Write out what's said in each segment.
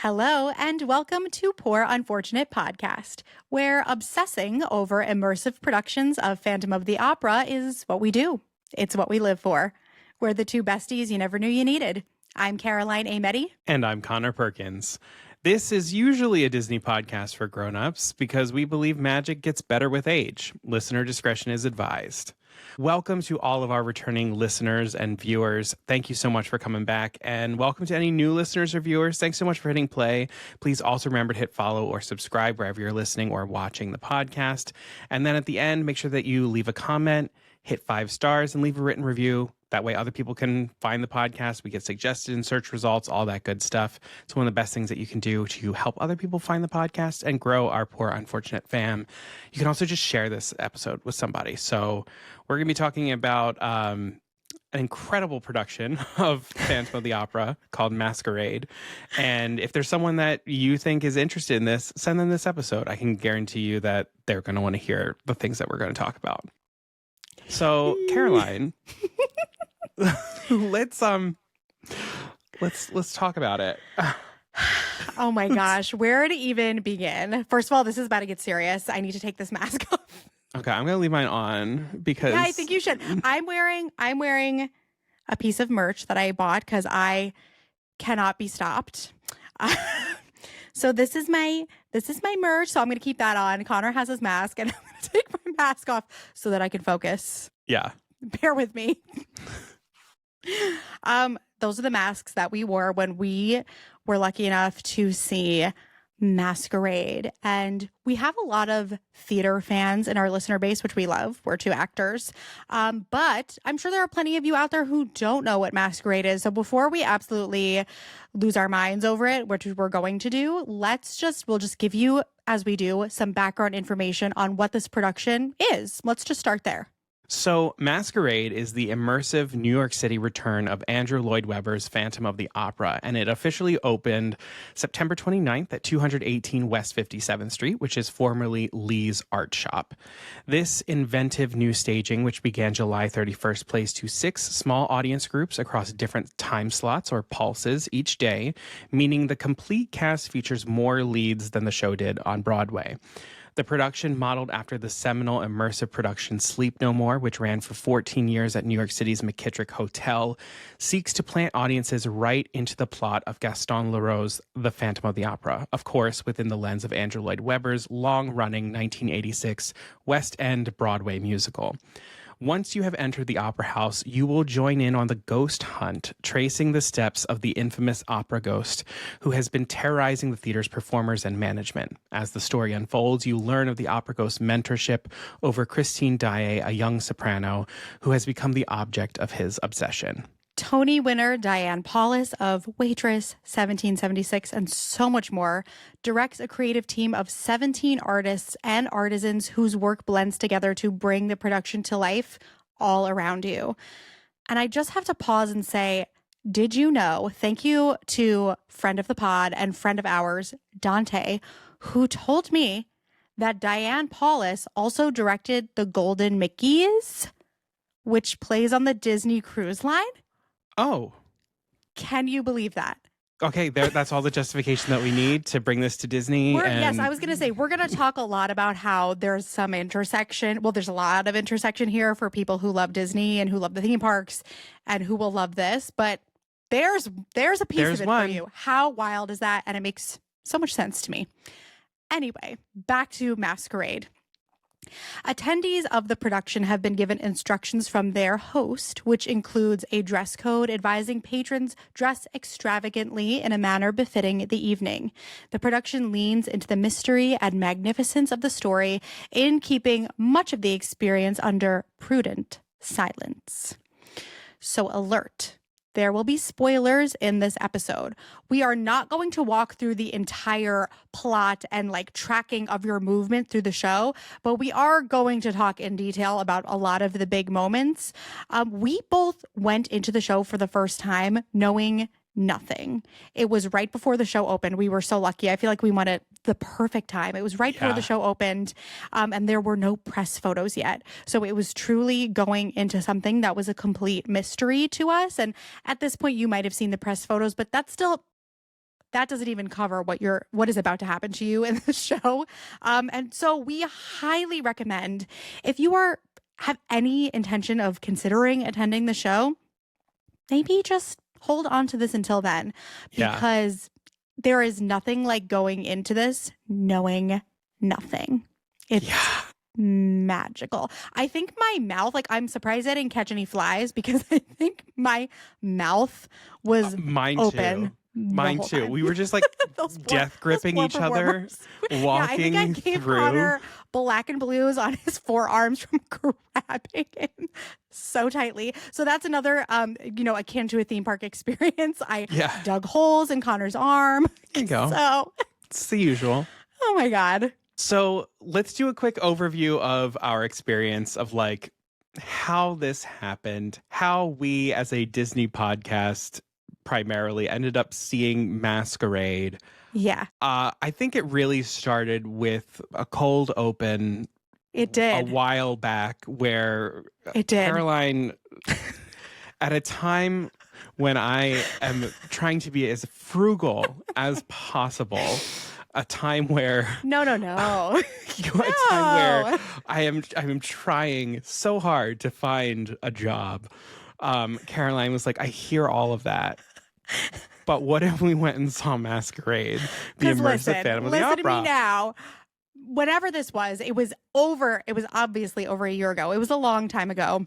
Hello, and welcome to Poor Unfortunate Podcast, where obsessing over immersive productions of Phantom of the Opera is what we do. It's what we live for. We're the two besties you never knew you needed. I'm Caroline Aimetti. And I'm Conor Perkins. This is usually a Disney podcast for grown-ups because we believe magic gets better with age. Listener discretion is advised. Welcome to all of our returning listeners and viewers. Thank you so much for coming back. And welcome to any new listeners or viewers. Thanks so much for hitting play. Please also remember to hit follow or subscribe wherever you're listening or watching the podcast. And then at the end, make sure that you leave a comment, hit 5 stars, and leave a written review. That way other people can find the podcast. We get suggested in search results, all that good stuff. It's one of the best things that you can do to help other people find the podcast and grow our Poor Unfortunate fam. You can also just share this episode with somebody. So we're going to be talking about an incredible production of Phantom of the Opera called Masquerade. And if there's someone that you think is interested in this, send them this episode. I can guarantee you that they're going to want to hear the things that we're going to talk about. So, Caroline, let's talk about it. Oh my gosh, where to even begin? First of all, this is about to get serious. I need to take this mask off. Okay, I'm gonna leave mine on because Yeah, I think you should. I'm wearing a piece of merch that I bought because I cannot be stopped. So this is my merch. So I'm gonna keep that on. Connor has his mask, and I'm gonna take my mask off so that I can focus. Yeah. Bear with me. Those are the masks that we wore when we were lucky enough to see Masquerade. And we have a lot of theater fans in our listener base, which we love. We're 2 actors. But I'm sure there are plenty of you out there who don't know what Masquerade is. So before we absolutely lose our minds over it, which we're going to do, we'll just give you, as we do, some background information on what this production is. Let's just start there. So Masquerade is the immersive New York City return of Andrew Lloyd Webber's Phantom of the Opera, and it officially opened September 29th at 218 West 57th Street, which is formerly Lee's Art Shop. This inventive new staging, which began July 31st, plays to 6 small audience groups across different time slots or pulses each day, meaning the complete cast features more leads than the show did on Broadway. The production, modeled after the seminal immersive production Sleep No More, which ran for 14 years at New York City's McKittrick Hotel, seeks to plant audiences right into the plot of Gaston Leroux's The Phantom of the Opera, of course, within the lens of Andrew Lloyd Webber's long-running 1986 West End Broadway musical. Once you have entered the opera house, you will join in on the ghost hunt, tracing the steps of the infamous opera ghost who has been terrorizing the theater's performers and management. As the story unfolds, you learn of the opera ghost's mentorship over Christine Daae, a young soprano who has become the object of his obsession. Tony winner Diane Paulus of Waitress, 1776, and so much more directs a creative team of 17 artists and artisans whose work blends together to bring the production to life all around you. And I just have to pause and say, did you know, thank you to friend of the pod and friend of ours, Dante, who told me that Diane Paulus also directed The Golden Mickeys, which plays on the Disney Cruise Line? Oh. Can you believe that? Okay, that's all the justification that we need to bring this to Disney. Yes, I was going to say, we're going to talk a lot about how there's some intersection. Well, there's a lot of intersection here for people who love Disney and who love the theme parks and who will love this. But there's a piece of it for you. How wild is that? And it makes so much sense to me. Anyway, back to Masquerade. Attendees of the production have been given instructions from their host, which includes a dress code advising patrons dress extravagantly in a manner befitting the evening. The production leans into the mystery and magnificence of the story in keeping much of the experience under prudent silence. So alert. There will be spoilers in this episode. We are not going to walk through the entire plot and tracking of your movement through the show, but we are going to talk in detail about a lot of the big moments. We both went into the show for the first time knowing nothing. It was right before the show opened. We were so lucky. I feel like we went at the perfect time. It was right before the show opened, and there were no press photos yet. So it was truly going into something that was a complete mystery to us. And at this point, you might have seen the press photos, but that's still that doesn't even cover what is about to happen to you in the show. And so we highly recommend, if you have any intention of considering attending the show, maybe just hold on to this until then, because there is nothing like going into this knowing nothing. It's magical. I think my mouth, like, I'm surprised I didn't catch any flies, because I think my mouth was open. Too. Mine too. We were just like death gripping each other, walking I think I gave through. Conor black and blues on his forearms from grabbing him so tightly. So that's another, akin to a theme park experience. I dug holes in Conor's arm. There you go. So it's the usual. Oh my God. So let's do a quick overview of our experience of like how this happened, how we as a Disney podcast primarily ended up seeing Masquerade. Yeah. I think it really started with a cold open. It did. A while back, where it did. Caroline, at a time when I am trying to be as frugal as possible, a time where no. A time where I am trying so hard to find a job. Caroline was like, I hear all of that, but what if we went and saw Masquerade, the immersive Phantom of the Opera? Listen to me now. Whenever this was, it was obviously over a year ago. It was a long time ago.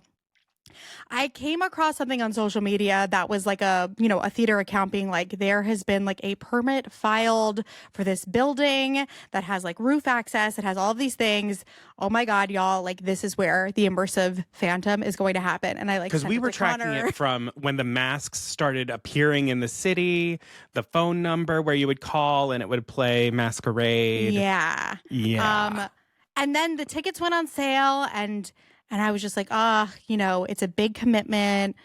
I came across something on social media that was like a theater account being like, there has been like a permit filed for this building that has like roof access. It has all of these things. Oh my God, y'all, like this is where the immersive Phantom is going to happen. And I like, because we were tracking it from when the masks started appearing in the city, the phone number where you would call and it would play Masquerade. Yeah. And then the tickets went on sale, and I was just like, it's a big commitment.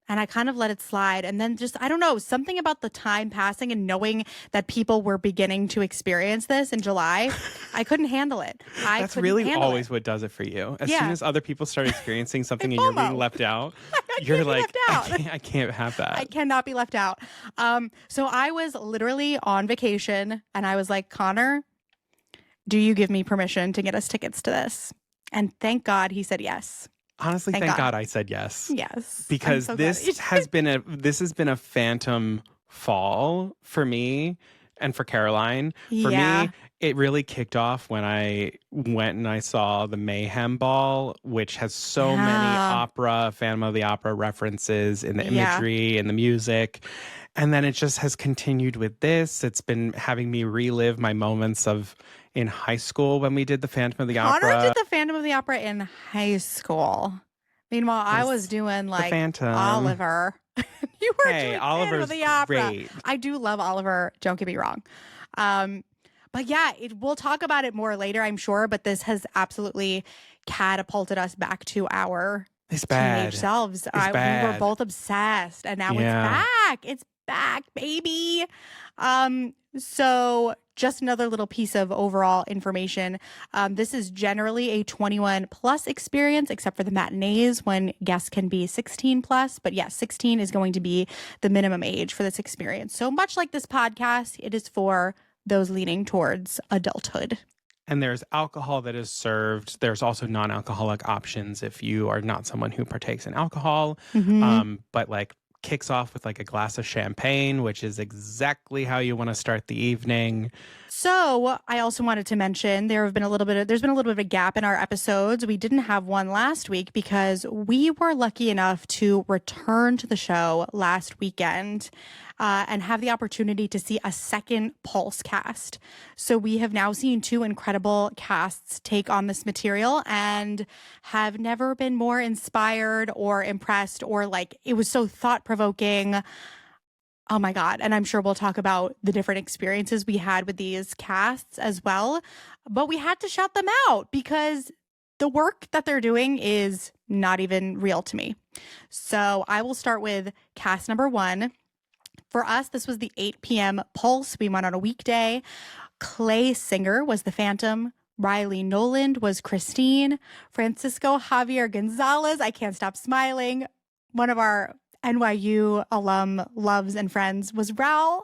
And I kind of let it slide. And then just, I don't know, something about the time passing and knowing that people were beginning to experience this in July, I couldn't handle it. That's really always what does it for you. As soon as other people start experiencing something and you're being left out, you're like, I can't have that. I cannot be left out. So I was literally on vacation, and I was like, Conor, do you give me permission to get us tickets to this? And thank God he said yes. Honestly, thank God I said yes. Yes. Because this has been a phantom fall for me and for Caroline. For me, it really kicked off when I went and I saw the Mayhem Ball, which has so many Phantom of the Opera references in the imagery and the music. And then it just has continued with this. It's been having me relive my moments of in high school when we did the Phantom of the Opera. Conor did the Phantom of the Opera in high school. Meanwhile, I was doing like Oliver. You were doing Phantom of the Opera. Great. I do love Oliver. Don't get me wrong. But yeah, we'll talk about it more later, I'm sure. But this has absolutely catapulted us back to our teenage selves. We were both obsessed, and now it's back. It's back, baby. So just another little piece of overall information. This is generally a 21 plus experience, except for the matinees when guests can be 16 plus. But yes, 16 is going to be the minimum age for this experience. So much like this podcast, it is for those leaning towards adulthood. And there's alcohol that is served. There's also non-alcoholic options if you are not someone who partakes in alcohol. But like kicks off with like a glass of champagne, which is exactly how you want to start the evening. So I also wanted to mention there's been a little bit of a gap in our episodes. We didn't have one last week because we were lucky enough to return to the show last weekend and have the opportunity to see a second Pulse cast. So we have now seen two incredible casts take on this material and have never been more inspired or impressed, or like it was so thought-provoking. Oh my God. And I'm sure we'll talk about the different experiences we had with these casts as well. But we had to shout them out because the work that they're doing is not even real to me. So I will start with cast number 1. For us, this was the 8 p.m. Pulse. We went on a weekday. Clay Singer was the Phantom. Riley Noland was Christine. Francisco Javier Gonzalez, I can't stop smiling, one of our NYU alum loves and friends, was Raul.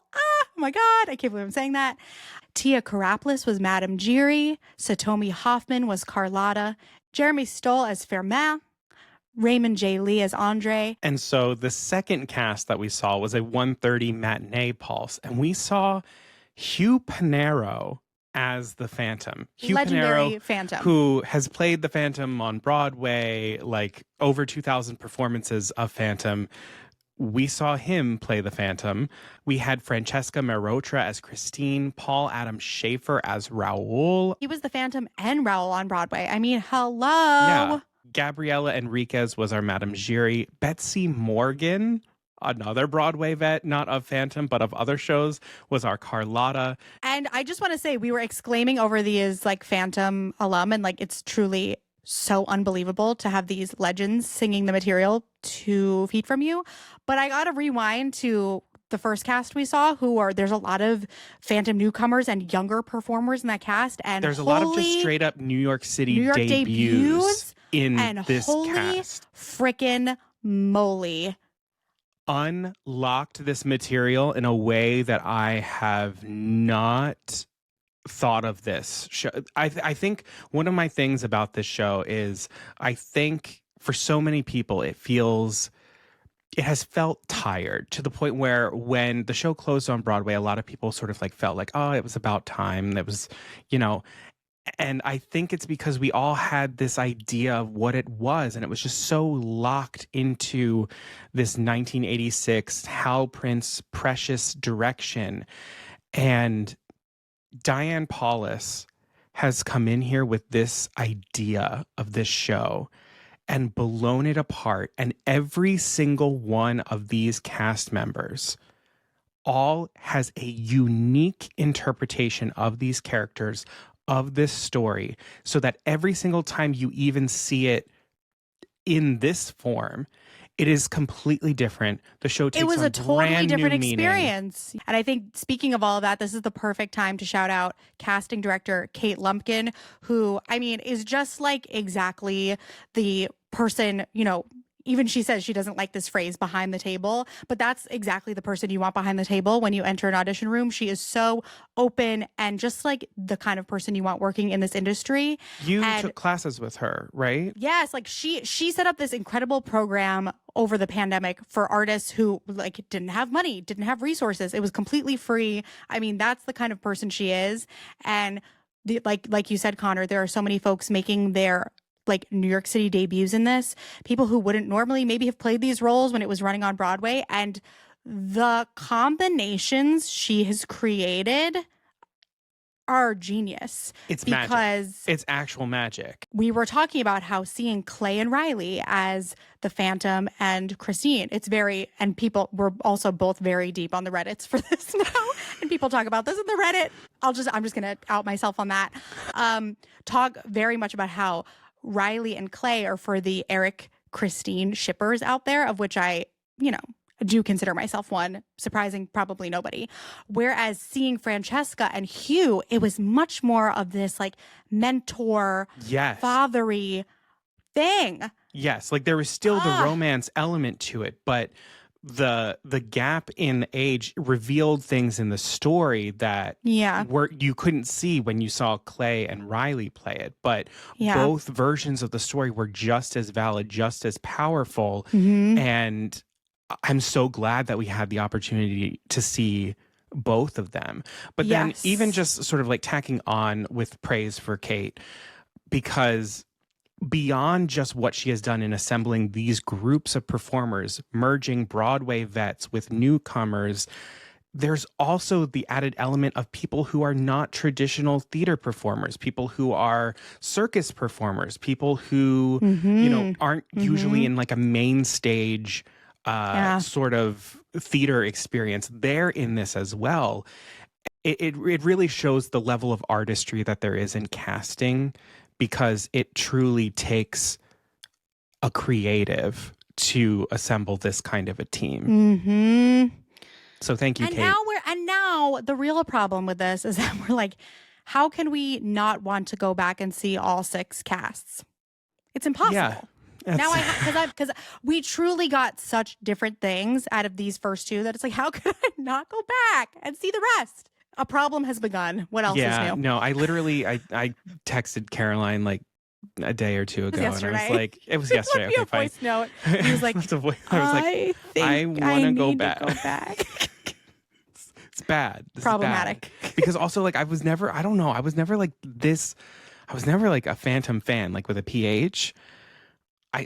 Oh my God, I can't believe I'm saying that. Tia Karaplis was Madame Giry. Satomi Hoffman was Carlotta. Jeremy Stoll as Firmin. Raymond J. Lee as Andre. And so the second cast that we saw was a 1:30 matinee pulse. And we saw Hugh Panaro as the Phantom. Hugh Legendary Panaro, Phantom. who has played the Phantom on Broadway, like over 2,000 performances of Phantom. We saw him play the Phantom. We had Francesca Marotra as Christine, Paul Adam Schaefer as Raoul. He was the Phantom and Raoul on Broadway. I mean, hello. Yeah. Gabriela Enriquez was our Madame Giry. Betsy Morgan, another Broadway vet, not of Phantom, but of other shows, was our Carlotta. And I just want to say, we were exclaiming over these like Phantom alum, and like it's truly so unbelievable to have these legends singing the material 2 feet from you. But I got to rewind to the first cast we saw, there's a lot of Phantom newcomers and younger performers in that cast. And there's a lot of just straight up New York City debuts in this cast. Frickin' moly. Unlocked this material in a way that I have not thought of this show. I think one of my things about this show is I think for so many people it has felt tired to the point where when the show closed on Broadway, a lot of people sort of like felt like, oh, it was about time. It was, and I think it's because we all had this idea of what it was, and it was just so locked into this 1986 Hal Prince precious direction. And Diane Paulus has come in here with this idea of this show and blown it apart. And every single one of these cast members all has a unique interpretation of these characters, of this story, so that every single time you even see it in this form, it is completely different. The show takes It was a totally different experience. And I think, speaking of all of that, this is the perfect time to shout out casting director Kate Lumpkin, who, I mean, is just like exactly the person, even she says she doesn't like this phrase behind the table, but that's exactly the person you want behind the table when you enter an audition room. She is so open and just like the kind of person you want working in this industry. You took classes with her, right? Yes, like she set up this incredible program over the pandemic for artists who like didn't have money, didn't have resources. It was completely free. I mean, that's the kind of person she is. And like you said, Connor, there are so many folks making their like New York City debuts in this, people who wouldn't normally maybe have played these roles when it was running on Broadway. And the combinations she has created are genius. It's because magic. It's actual magic. We were talking about how seeing Clay and Riley as the Phantom and Christine, and people were also both very deep on the Reddits for this now. And people talk about this in the Reddit. I'm just going to out myself on that. Talk very much about how Riley and Clay are for the Eric Christine shippers out there, of which I, do consider myself one, surprising probably nobody. Whereas seeing Francesca and Hugh, it was much more of this like mentor, fathery thing. Yes, like there was still the romance element to it, but the gap in age revealed things in the story that you couldn't see when you saw Clay and Riley play it. But both versions of the story were just as valid, just as powerful. Mm-hmm. And I'm so glad that we had the opportunity to see both of them. But then even just sort of like tacking on with praise for Kate, because beyond just what she has done in assembling these groups of performers, merging Broadway vets with newcomers, there's also the added element of people who are not traditional theater performers, people who are circus performers, people who, aren't usually in like a main stage sort of theater experience. They're in this as well. It really shows the level of artistry that there is in casting, because it truly takes a creative to assemble this kind of a team. Mm-hmm. So thank you, and Kate. Now the real problem with this is that we're like, how can we not want to go back and see all 6 casts? It's impossible. Yeah. Now because we truly got such different things out of these first two that it's like, how could I not go back and see the rest? A problem has begun. What else is new? No, I literally I texted Caroline like a day or two ago, and I was like, it was yesterday. Left me Okay, a fine. voice note. He was like, I was like, I want to go back. It's bad. This Problematic. is bad. Because also, like, I was never like this. I was never like a Phantom fan, like with a PH. I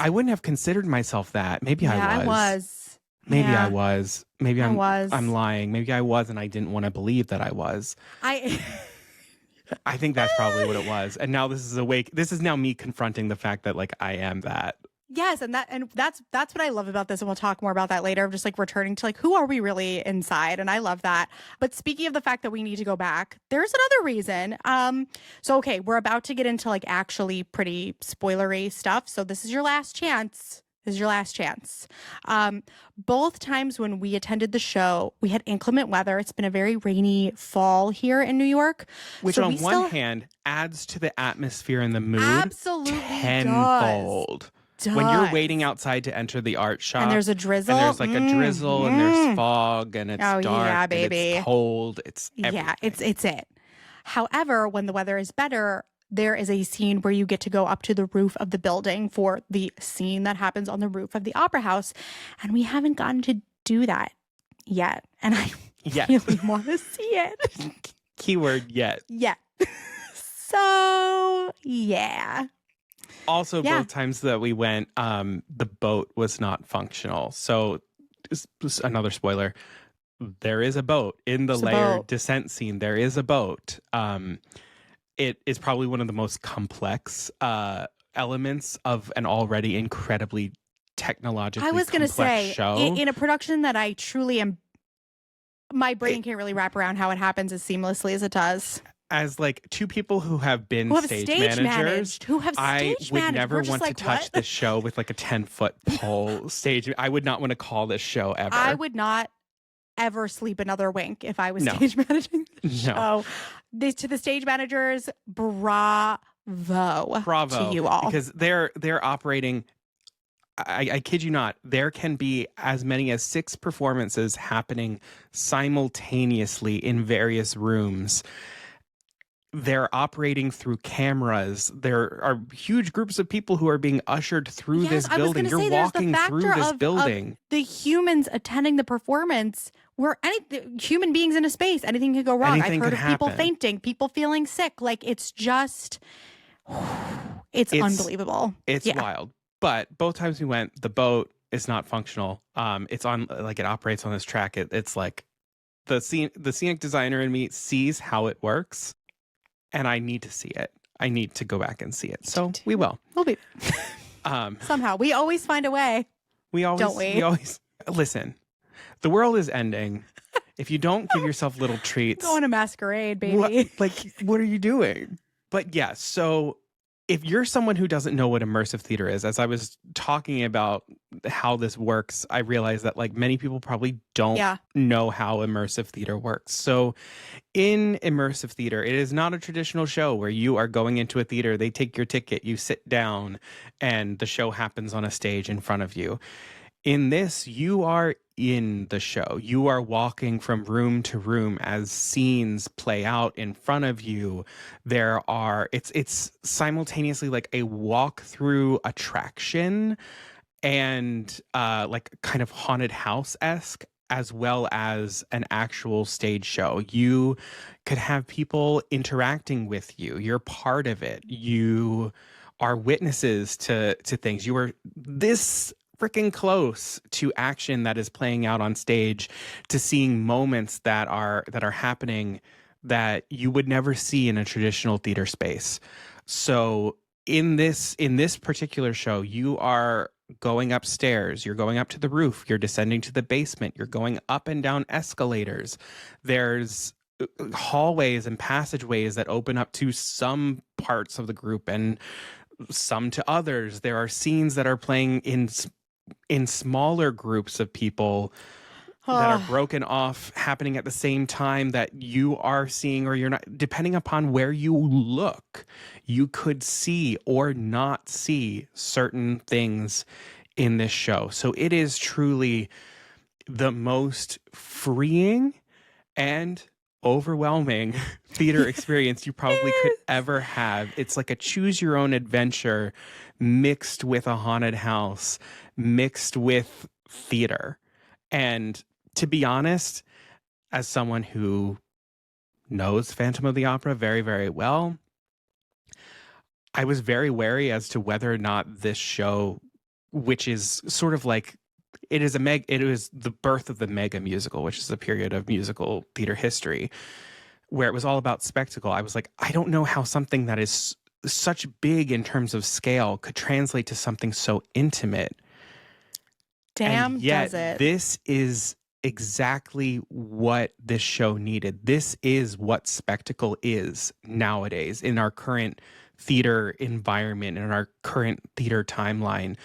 wouldn't have considered myself that. Maybe I was. Maybe I was. Maybe I'm lying. Maybe I was, and I didn't want to believe that I was. I think that's probably what it was. And now this is now me confronting the fact that like I am that. Yes, and that's what I love about this, and we'll talk more about that later, of just like returning to like, who are we really inside? And I love that. But speaking of the fact that we need to go back, there's another reason. So okay, we're about to get into like actually pretty spoilery stuff. So this is your last chance. Both times when we attended the show, we had inclement weather. It's been a very rainy fall here in New York. Which so on one hand adds to the atmosphere and the mood absolutely tenfold. Does. When you're waiting outside to enter the art shop, and there's a drizzle, and there's like a drizzle, and there's fog, and it's dark, yeah, baby. and it's cold, it's everything. Yeah, it's it. However, when the weather is better, there is a scene where you get to go up to the roof of the building for the scene that happens on the roof of the Opera House, and we haven't gotten to do that yet, and I really want to see it. Keyword yet. Yeah. So yeah. Also, both times that we went, the boat was not functional. So, just another spoiler. There is a boat in the layered descent scene. There is a boat. It is probably one of the most complex elements of an already incredibly technologically complex show. In a production that I truly am, my brain can't really wrap around how it happens as seamlessly as it does. As like two people who have been stage managers, I would never want to touch this show with like a 10-foot pole stage. I would not want to call this show ever. I would not ever sleep another wink if I was stage managing the show. To the stage managers, bravo to you all, because they're operating. I kid you not, there can be as many as 6 performances happening simultaneously in various rooms. They're operating through cameras. There are huge groups of people who are being ushered through this building. You're walking through this building. The humans attending the performance were human beings in a space. Anything could go wrong. I've heard of people fainting, people feeling sick. Like it's just, it's unbelievable. It's wild. But both times we went, the boat is not functional. It's on, like, it operates on this track. It's like the scenic designer in me sees how it works. And I need to see it. I need to go back and see it. So we will. We'll be. Somehow. We always find a way. Don't we? We always listen. The world is ending. If you don't give yourself little treats. Going to Masquerade, baby. What are you doing? But yeah, so if you're someone who doesn't know what immersive theater is, as I was talking about how this works, I realized that like many people probably don't know how immersive theater works. So in immersive theater, it is not a traditional show where you are going into a theater, they take your ticket, you sit down, and the show happens on a stage in front of you. In this, you are in the show. You are walking from room to room as scenes play out in front of you. It's simultaneously like a walk-through attraction and like kind of haunted house-esque, as well as an actual stage show. You could have people interacting with you. You're part of it. You are witnesses to things. You are this freaking close to action that is playing out on stage, to seeing moments that are happening that you would never see in a traditional theater space. So in this particular show, you are going upstairs, you're going up to the roof, you're descending to the basement, you're going up and down escalators. There's hallways and passageways that open up to some parts of the group and some to others. There are scenes that are playing in smaller groups of people. that are Oh, broken off, happening at the same time that you are seeing or you're not, depending upon where you look, you could see or not see certain things in this show. So it is truly the most freeing and overwhelming theater experience you probably could ever have. It's like a choose your own adventure mixed with a haunted house, mixed with theater. And to be honest, as someone who knows Phantom of the Opera very, very well, I was very wary as to whether or not this show, which is sort of like, it is the birth of the mega musical, which is a period of musical theater history where it was all about spectacle. I was like, I don't know how something that is such big in terms of scale could translate to something so intimate. damn, And yet, does it. this is exactly what this show needed. This is what spectacle is nowadays in our current theater environment, in our current theater timeline.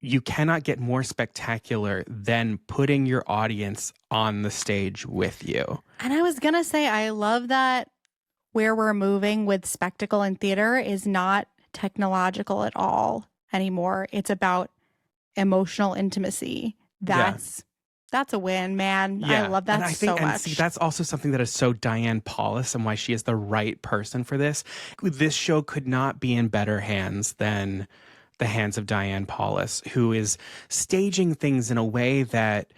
You cannot get more spectacular than putting your audience on the stage with you. And I was going to say, I love that where we're moving with spectacle and theater is not technological at all anymore. It's about emotional intimacy. That's a win, man. I love that and I think, so much. See, that's also something that is so Diane Paulus and why she is the right person for this. This show could not be in better hands than the hands of Diane Paulus, who is staging things in a way that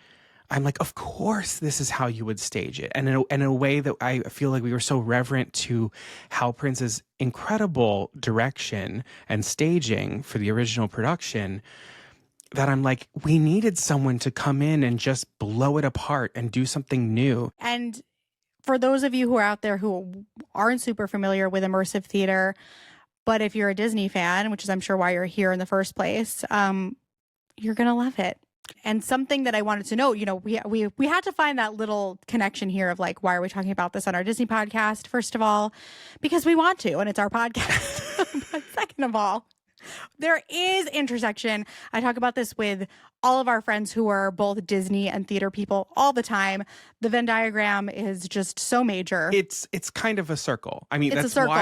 I'm like, of course, this is how you would stage it. And in a way that I feel like we were so reverent to Hal Prince's incredible direction and staging for the original production that I'm like, we needed someone to come in and just blow it apart and do something new. And for those of you who are out there who aren't super familiar with immersive theater, but if you're a Disney fan, which is I'm sure why you're here in the first place, you're going to love it. And something that I wanted to note, we had to find that little connection here of like, why are we talking about this on our Disney podcast? First of all, because we want to, and it's our podcast. But second of all, there is intersection. I talk about this with all of our friends who are both Disney and theater people all the time. The Venn diagram is just so major. It's kind of a circle. I mean, It's a that's circle.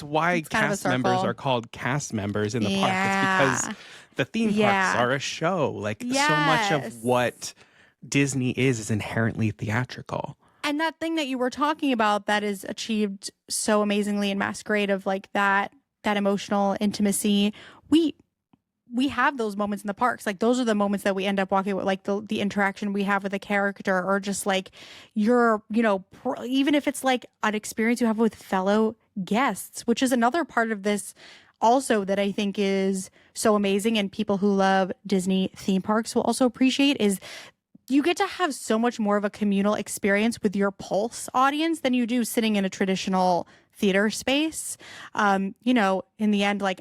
why It's kind of a cast members circle. are called cast members in the park. Yeah. It's because the theme parks Yeah. are a show. Like so much Yes. of what Disney is inherently theatrical. And that thing that you were talking about that is achieved so amazingly in Masquerade of like that emotional intimacy. We have those moments in the parks. Like those are the moments that we end up walking with, like the interaction we have with a character, or just like even if it's like an experience you have with fellow guests, which is another part of this also that I think is so amazing, and people who love Disney theme parks will also appreciate, is you get to have so much more of a communal experience with your Pulse audience than you do sitting in a traditional theater space. In the end, like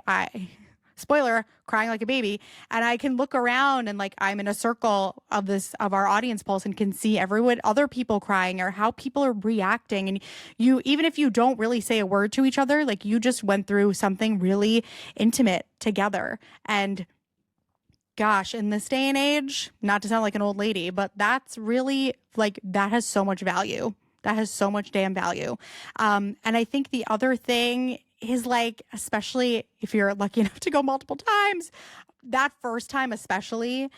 spoiler, crying like a baby, and I can look around and like I'm in a circle of our audience Pulse and can see other people crying or how people are reacting, and you, even if you don't really say a word to each other, like you just went through something really intimate together. And gosh, in this day and age, not to sound like an old lady, but that's really like, that has so much value. That has so much damn value. And I think the other thing is like, especially if you're lucky enough to go multiple times, that first time especially,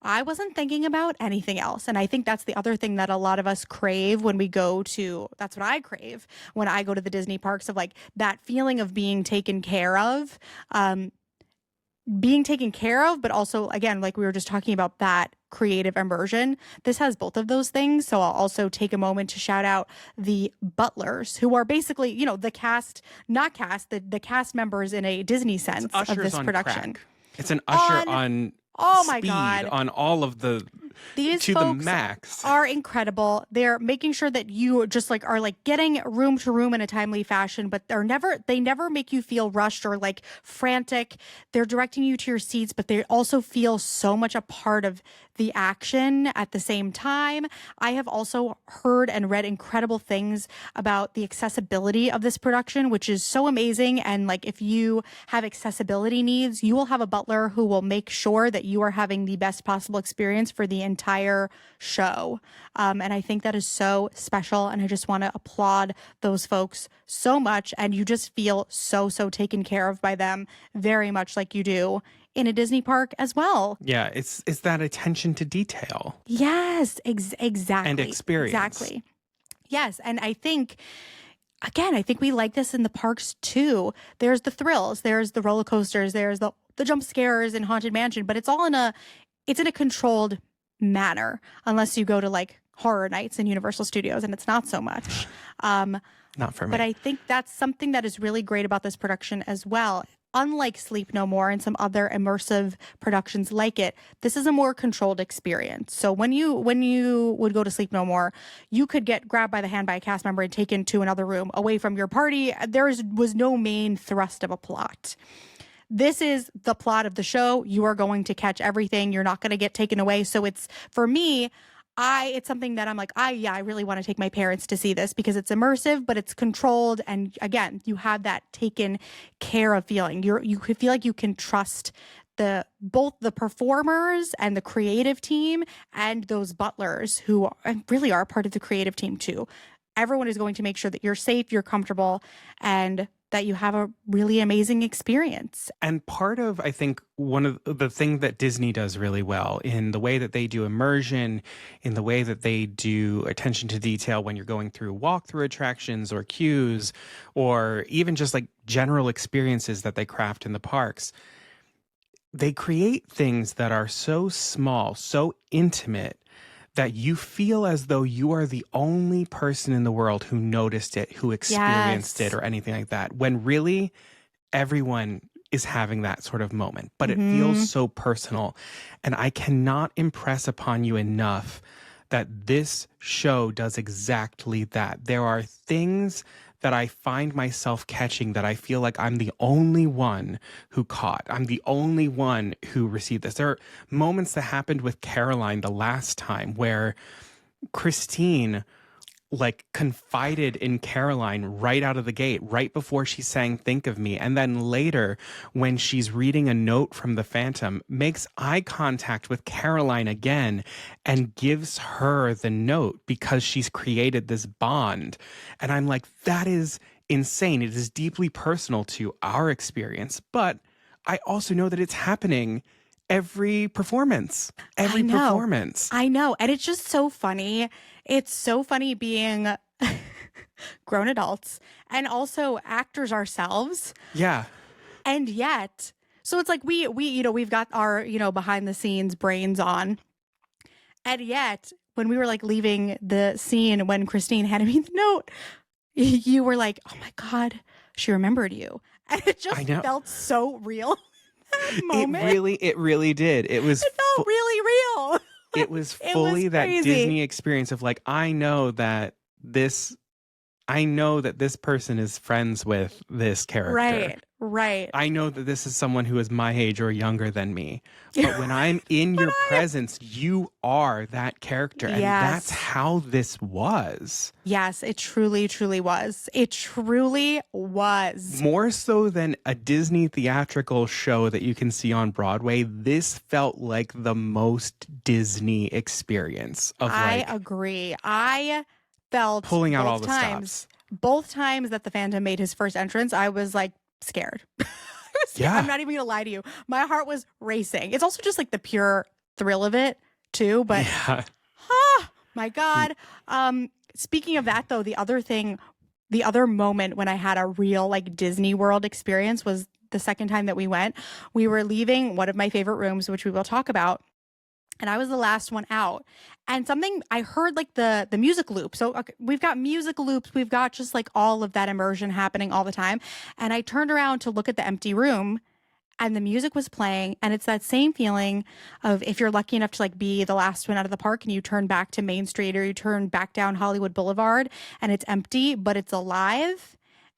I wasn't thinking about anything else. And I think that's the other thing that a lot of us crave when we go to, that's what I crave when I go to the Disney parks, of like that feeling of being taken care of. But also, again, like we were just talking about, that creative immersion. This has both of those things. So I'll also take a moment to shout out the butlers, who are basically, the cast, the cast members in a Disney sense of this production. Crack. It's an usher on my speed, God. on all of the These to folks the max. are incredible. They're making sure that you just like are like getting room to room in a timely fashion, but they never make you feel rushed or like frantic. They're directing you to your seats, but they also feel so much a part of the action at the same time. I have also heard and read incredible things about the accessibility of this production, which is so amazing. And like, if you have accessibility needs, you will have a butler who will make sure that you are having the best possible experience for the entire show. And I think that is so special. And I just want to applaud those folks so much. And you just feel so taken care of by them, very much like you do in a Disney park as well. Yeah, it's that attention to detail. Yes, exactly. And experience. Exactly. Yes. And I think, again, I think we like this in the parks too. There's the thrills, there's the roller coasters, there's the jump scares in Haunted Mansion, but it's in a controlled manner, unless you go to like horror nights in Universal Studios, and it's not so much. Not for me. But I think that's something that is really great about this production as well. Unlike Sleep No More and some other immersive productions like it, this is a more controlled experience. So when you would go to Sleep No More, you could get grabbed by the hand by a cast member and taken to another room away from your party. There was no main thrust of a plot. This is the plot of the show. You are going to catch everything. You're not going to get taken away. So it's, for me, it's something that I'm like, I really want to take my parents to see this because it's immersive, but it's controlled. And again, you have that taken care of feeling. You feel like you can trust both the performers and the creative team and those butlers who really are part of the creative team too. Everyone is going to make sure that you're safe, you're comfortable, and that you have a really amazing experience. And part of, I think, one of the thing that Disney does really well in the way that they do immersion, in the way that they do attention to detail when you're going through walkthrough attractions or queues, or even just like general experiences that they craft in the parks, they create things that are so small, so intimate, that you feel as though you are the only person in the world who noticed it, who experienced it, or anything like that, when really everyone is having that sort of moment. But it feels so personal. And I cannot impress upon you enough that this show does exactly that. There are things that I find myself catching that I feel like I'm the only one who caught. I'm the only one who received this. There are moments that happened with Caroline the last time where Christine like confided in Caroline right out of the gate, right before she sang Think of Me. And then later, when she's reading a note from the Phantom, makes eye contact with Caroline again and gives her the note because she's created this bond. And I'm like, that is insane. It is deeply personal to our experience. But I also know that it's happening every performance. I know. And it's just so funny. It's so funny being grown adults and also actors ourselves. Yeah. And yet, so it's like we've got our, behind the scenes brains on. And yet, when we were like leaving the scene, when Christine handed me the note, you were like, oh my God, she remembered you. And it just felt so real. Moment. It really did. It felt really real. It was fully that Disney experience of like, I know that this person is friends with this character. Right. I know that this is someone who is my age or younger than me. But when I'm in your presence, you are that character. And that's how this was. Yes, it truly, truly was. It truly was. More so than a Disney theatrical show that you can see on Broadway, this felt like the most Disney experience of I agree. I felt pulling out all the stops. Both times that the Phantom made his first entrance, I was like scared. Yeah. I'm not even gonna lie to you. My heart was racing. It's also just like the pure thrill of it too. But my God. Speaking of that though, the other moment when I had a real like Disney World experience was the second time that we went. We were leaving one of my favorite rooms, which we will talk about. And I was the last one out. And something I heard like the music loop. So we've got music loops. We've got just like all of that immersion happening all the time. And I turned around to look at the empty room and the music was playing. And it's that same feeling of if you're lucky enough to like be the last one out of the park and you turn back to Main Street or you turn back down Hollywood Boulevard and it's empty, but it's alive.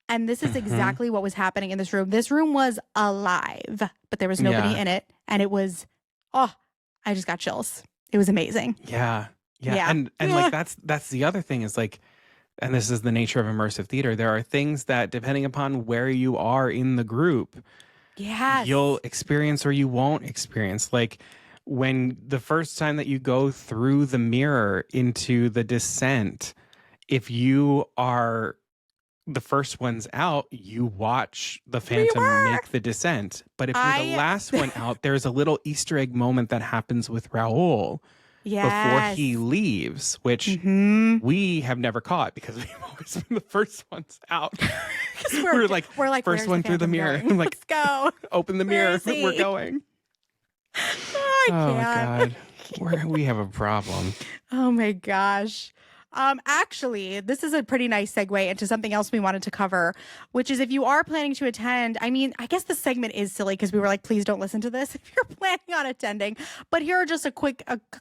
And this is exactly what was happening in this room. This room was alive, but there was nobody in it. And it was, I just got chills. It was amazing. Yeah. And like that's the other thing is like, and this is the nature of immersive theater. There are things that depending upon where you are in the group, you'll experience or you won't experience. Like when the first time that you go through the mirror into the descent, if you are the first ones out, you watch the Phantom make the descent. But if you're the last one out, there's a little Easter egg moment that happens with Raoul before he leaves, which we have never caught because we've always been the first ones out. we're like first one through the mirror. Like, let's go. Open the mirror. We're going. Oh my God. We have a problem. Oh my gosh. Actually, this is a pretty nice segue into something else we wanted to cover, which is if you are planning to attend, I mean, I guess the segment is silly because we were like, please don't listen to this if you're planning on attending. But here are just a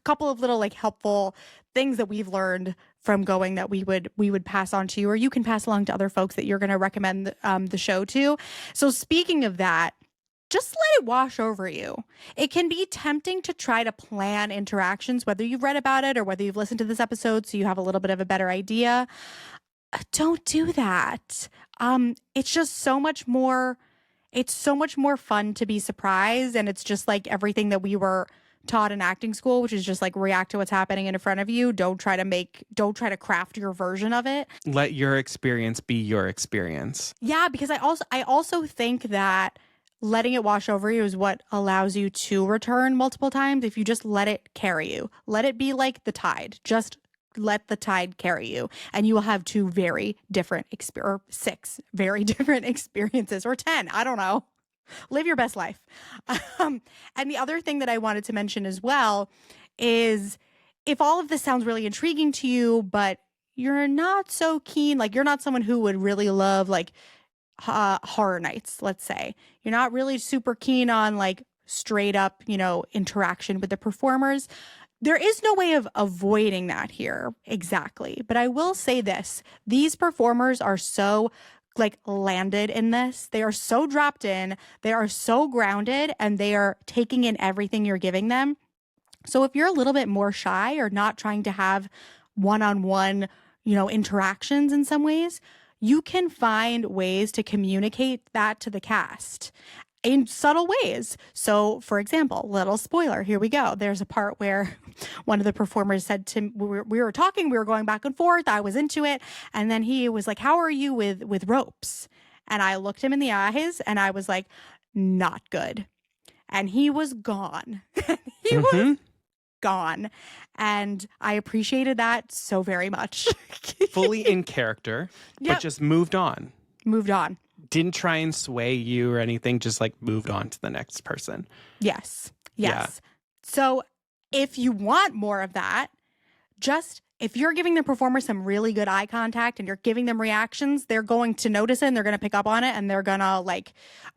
couple of little like helpful things that we've learned from going that we would pass on to you, or you can pass along to other folks that you're going to recommend the show to. So speaking of that, just let it wash over you. It can be tempting to try to plan interactions, whether you've read about it or whether you've listened to this episode so you have a little bit of a better idea. Don't do that. It's just so much more, it's so much more fun to be surprised. And it's just like everything that we were taught in acting school, which is just like react to what's happening in front of you. Don't try to craft your version of it. Let your experience be your experience. Yeah, because I also think that letting it wash over you is what allows you to return multiple times. If you just let it carry you, let it be like the tide. Just let the tide carry you, and you will have two very different or 6 very different experiences, or 10. I don't know. Live your best life. And the other thing that I wanted to mention as well is if all of this sounds really intriguing to you, but you're not so keen, like you're not someone who would really love like horror nights, let's say. You're not really super keen on like straight up, interaction with the performers. There is no way of avoiding that here exactly. But I will say this, these performers are so like landed in this. They are so dropped in, they are so grounded, and they are taking in everything you're giving them. So if you're a little bit more shy or not trying to have one-on-one, interactions in some ways, you can find ways to communicate that to the cast in subtle ways. So, for example, little spoiler, here we go. There's a part where one of the performers said to me, we were talking, we were going back and forth, I was into it, and then he was like, how are you with ropes? And I looked him in the eyes and I was like, not good. And he was gone. He was gone. And I appreciated that so very much. Fully in character, but just moved on. Didn't try and sway you or anything, just like moved on to the next person. Yes. Yeah. So if you want more of that, if you're giving the performer some really good eye contact and you're giving them reactions, they're going to notice it and they're going to pick up on it, and they're going to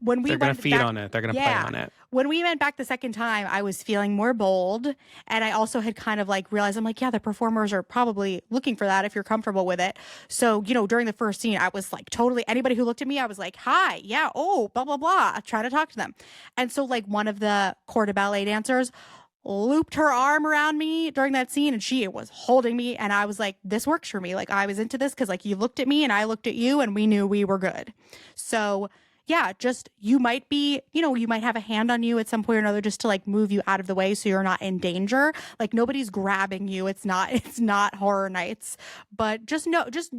they're going to feed on it. They're going to play on it. When we went back the second time, I was feeling more bold, and I also had kind of like realized, I'm like, yeah, the performers are probably looking for that if you're comfortable with it. So, during the first scene, I was like totally, anybody who looked at me, I was like, hi, yeah, oh, blah, blah, blah. I try to talk to them. And so like one of the corps de ballet dancers looped her arm around me during that scene, and she was holding me, and I was like, this works for me. Like I was into this because like you looked at me and I looked at you and we knew we were good. So yeah, just you might be, you might have a hand on you at some point or another just to like move you out of the way so you're not in danger. Like nobody's grabbing you. It's not horror nights, but just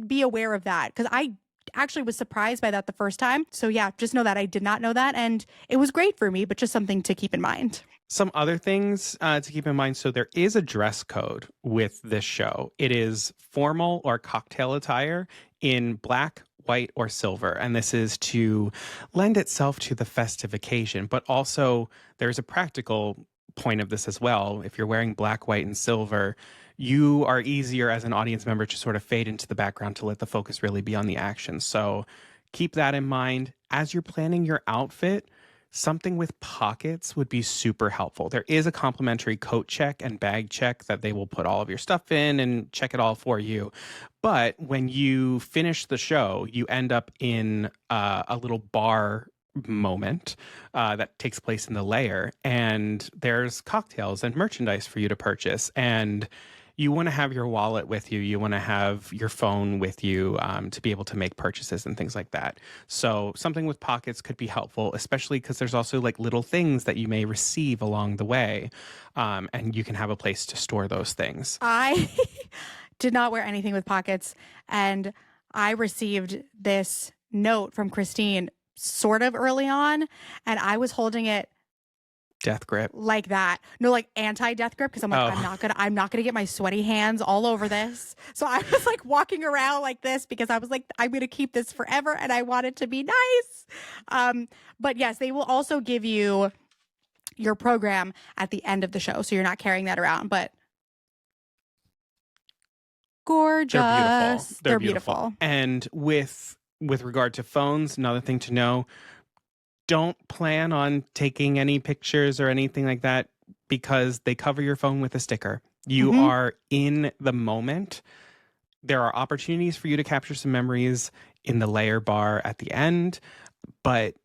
be aware of that, because I actually was surprised by that the first time. So yeah, just know that I did not know that, and it was great for me, but just something to keep in mind. Some other things to keep in mind. So there is a dress code with this show. It is formal or cocktail attire in black, white, or silver. And this is to lend itself to the festive occasion. But also there's a practical point of this as well. If you're wearing black, white, and silver, you are easier as an audience member to sort of fade into the background to let the focus really be on the action. So keep that in mind as you're planning your outfit. Something with pockets would be super helpful. There is a complimentary coat check and bag check that they will put all of your stuff in and check it all for you. But when you finish the show, you end up in a little bar moment that takes place in the layer, and there's cocktails and merchandise for you to purchase. And you want to have your wallet with you. You want to have your phone with you to be able to make purchases and things like that. So something with pockets could be helpful, especially because there's also like little things that you may receive along the way. And you can have a place to store those things. I did not wear anything with pockets. And I received this note from Christine sort of early on. And I was holding it Death grip. like that. No, like anti-death grip, because I'm like, Oh. I'm not gonna get my sweaty hands all over this. So I was like walking around like this because I was like, I'm gonna keep this forever and I want it to be nice. But yes, they will also give you your program at the end of the show. So you're not carrying that around, but gorgeous. They're beautiful. They're beautiful. And with regard to phones, another thing to know, don't plan on taking any pictures or anything like that because they cover your phone with a sticker. You are in the moment. There are opportunities for you to capture some memories in the layer bar at the end, but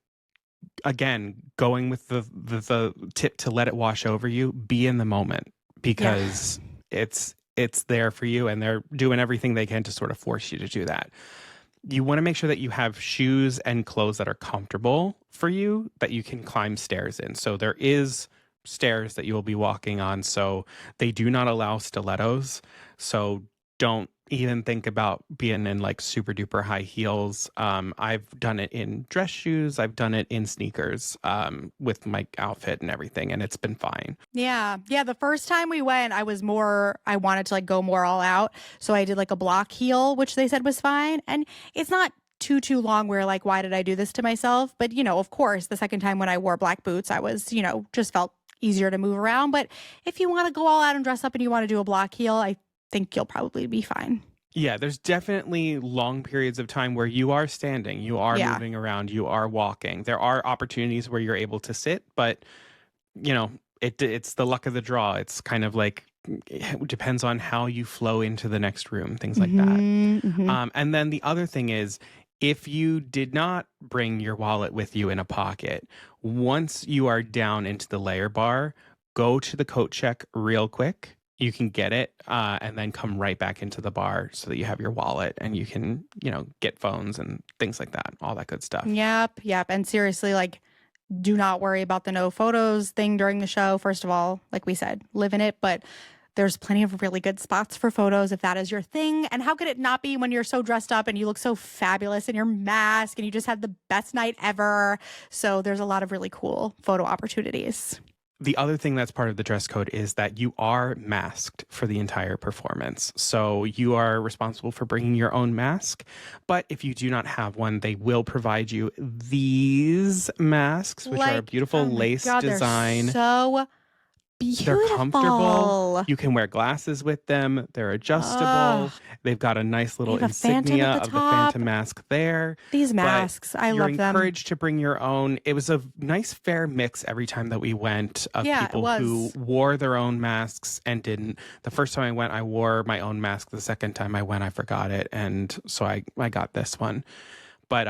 again, going with the tip to let it wash over you, be in the moment because it's there for you and they're doing everything they can to sort of force you to do that. You want to make sure that you have shoes and clothes that are comfortable for you, that you can climb stairs in. So there is stairs that you will be walking on. So they do not allow stilettos. So don't even think about being in like super duper high heels. I've done it in dress shoes. I've done it in sneakers with my outfit and everything. And it's been fine. Yeah. Yeah. The first time we went, I wanted to like go more all out. So I did like a block heel, which they said was fine. And it's not too long where like, why did I do this to myself? But, you know, of course, the second time when I wore black boots, I was, you know, just felt easier to move around. But if you want to go all out and dress up and you want to do a block heel, I think you'll probably be fine. Yeah, there's definitely long periods of time where you are standing, you are moving around, you are walking. There are opportunities where you're able to sit, but you know, it's the luck of the draw. It's kind of like it depends on how you flow into the next room, things like that. And then the other thing is, if you did not bring your wallet with you in a pocket, once you are down into the layer bar, go to the coat check real quick. You can get it and then come right back into the bar so that you have your wallet and you can, you know, get phones and things like that, all that good stuff. Yep. And seriously, like, do not worry about the no photos thing during the show. First of all, like we said, live in it, but there's plenty of really good spots for photos if that is your thing. And how could it not be when you're so dressed up and you look so fabulous in your mask and you just had the best night ever? So there's a lot of really cool photo opportunities. The other thing that's part of the dress code is that you are masked for the entire performance. So you are responsible for bringing your own mask. But if you do not have one, they will provide you these masks, which are a beautiful lace design. They're so beautiful. They're comfortable. You can wear glasses with them. They're adjustable. They've got a nice little insignia of the Phantom mask there. These masks, I love them. You're encouraged to bring your own. It was a nice fair mix every time that we went of people who wore their own masks and didn't. The first time I went, I wore my own mask. The second time I went, I forgot it. And so I got this one. But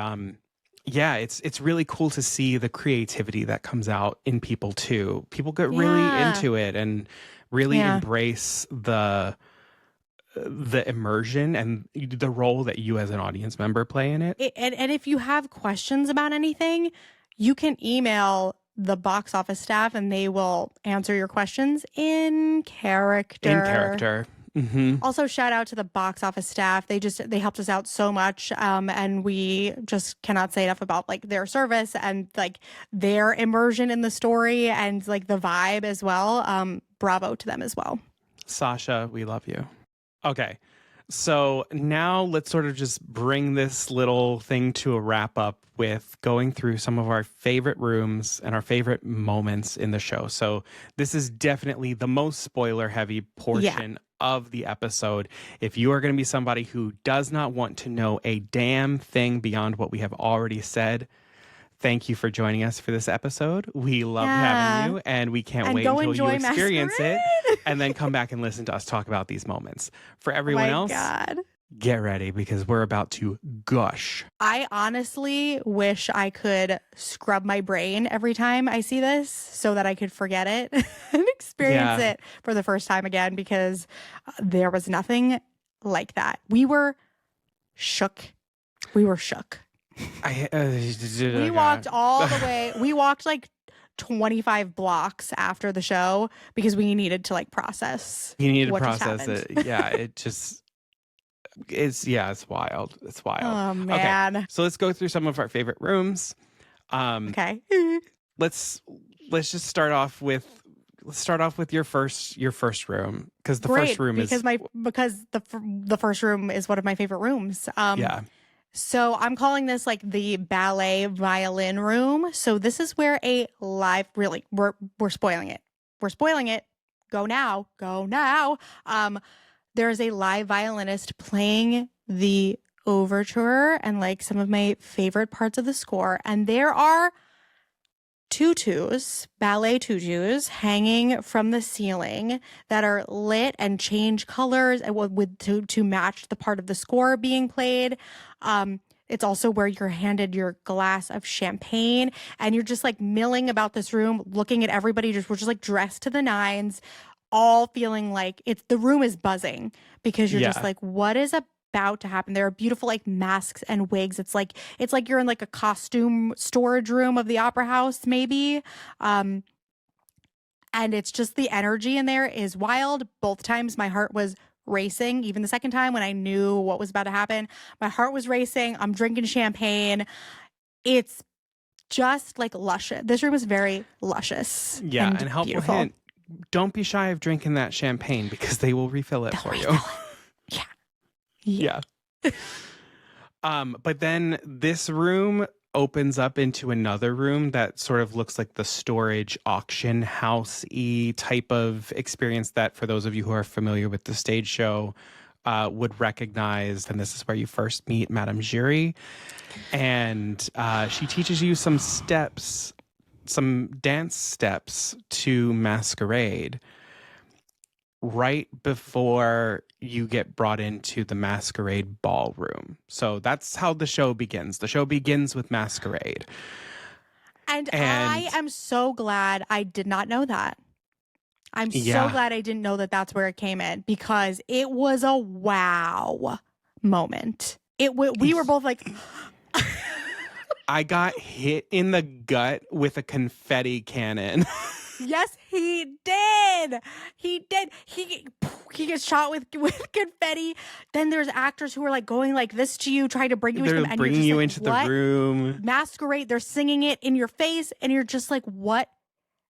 yeah, it's really cool to see the creativity that comes out in people too. People get really into it and really embrace the immersion and the role that you as an audience member play in it. And if you have questions about anything, you can email the box office staff and they will answer your questions in character. Also, shout out to the box office staff. They helped us out so much. And we just cannot say enough about like their service and like their immersion in the story and like the vibe as well. Bravo to them as well. Sasha, we love you. Okay. So now let's sort of just bring this little thing to a wrap up with going through some of our favorite rooms and our favorite moments in the show. So this is definitely the most spoiler heavy portion of the episode. If you are going to be somebody who does not want to know a damn thing beyond what we have already said, thank you for joining us for this episode. We love having you, and we can't wait until you experience Masquerade. it and then come back and listen to us talk about these moments. For everyone else, get ready because we're about to gush. I honestly wish I could scrub my brain every time I see this so that I could forget it experience it for the first time again because there was nothing like that. We were shook. We walked all the way. We walked like 25 blocks after the show because we needed to like process. You need to what just process happened. it. Yeah, it's wild. It's wild. Oh man. Okay, so let's go through some of our favorite rooms. Okay. Let's just start off with your first room because the first room because the first room is one of my favorite rooms. yeah. So I'm calling this like the ballet violin room. So this is where a live, really, we're spoiling it. We're spoiling it. Go now. There's a live violinist playing the overture and like some of my favorite parts of the score. And there are ballet tutus hanging from the ceiling that are lit and change colors to match the part of the score being played. It's also where you're handed your glass of champagne and you're just like milling about this room, looking at everybody. We're just like dressed to the nines, all feeling like the room is buzzing because you're just like, what is about to happen? There are beautiful like masks and wigs. It's like you're in like a costume storage room of the opera house, maybe. And it's just the energy in there is wild. Both times my heart was racing. Even the second time when I knew what was about to happen, my heart was racing. I'm drinking champagne. It's just like luscious. This room is very luscious. Yeah, and helpful beautiful. hint, don't be shy of drinking that champagne because they will refill it for you. Yeah. But then this room opens up into another room that sort of looks like the storage auction house-y type of experience that, for those of you who are familiar with the stage show, would recognize. And this is where you first meet Madame Giry. And she teaches you some dance steps to Masquerade right before you get brought into the Masquerade ballroom. So that's how the show begins. The show begins with Masquerade. And I am so glad I did not know that. I'm so glad I didn't know that that's where it came in because it was a wow moment. We were both like... I got hit in the gut with a confetti cannon. Yes, he did. He gets shot with confetti. Then there's actors who are like going like this to you, trying to bring you into them, and bringing you like, into what? the room. Masquerade. They're singing it in your face, and you're just like, what?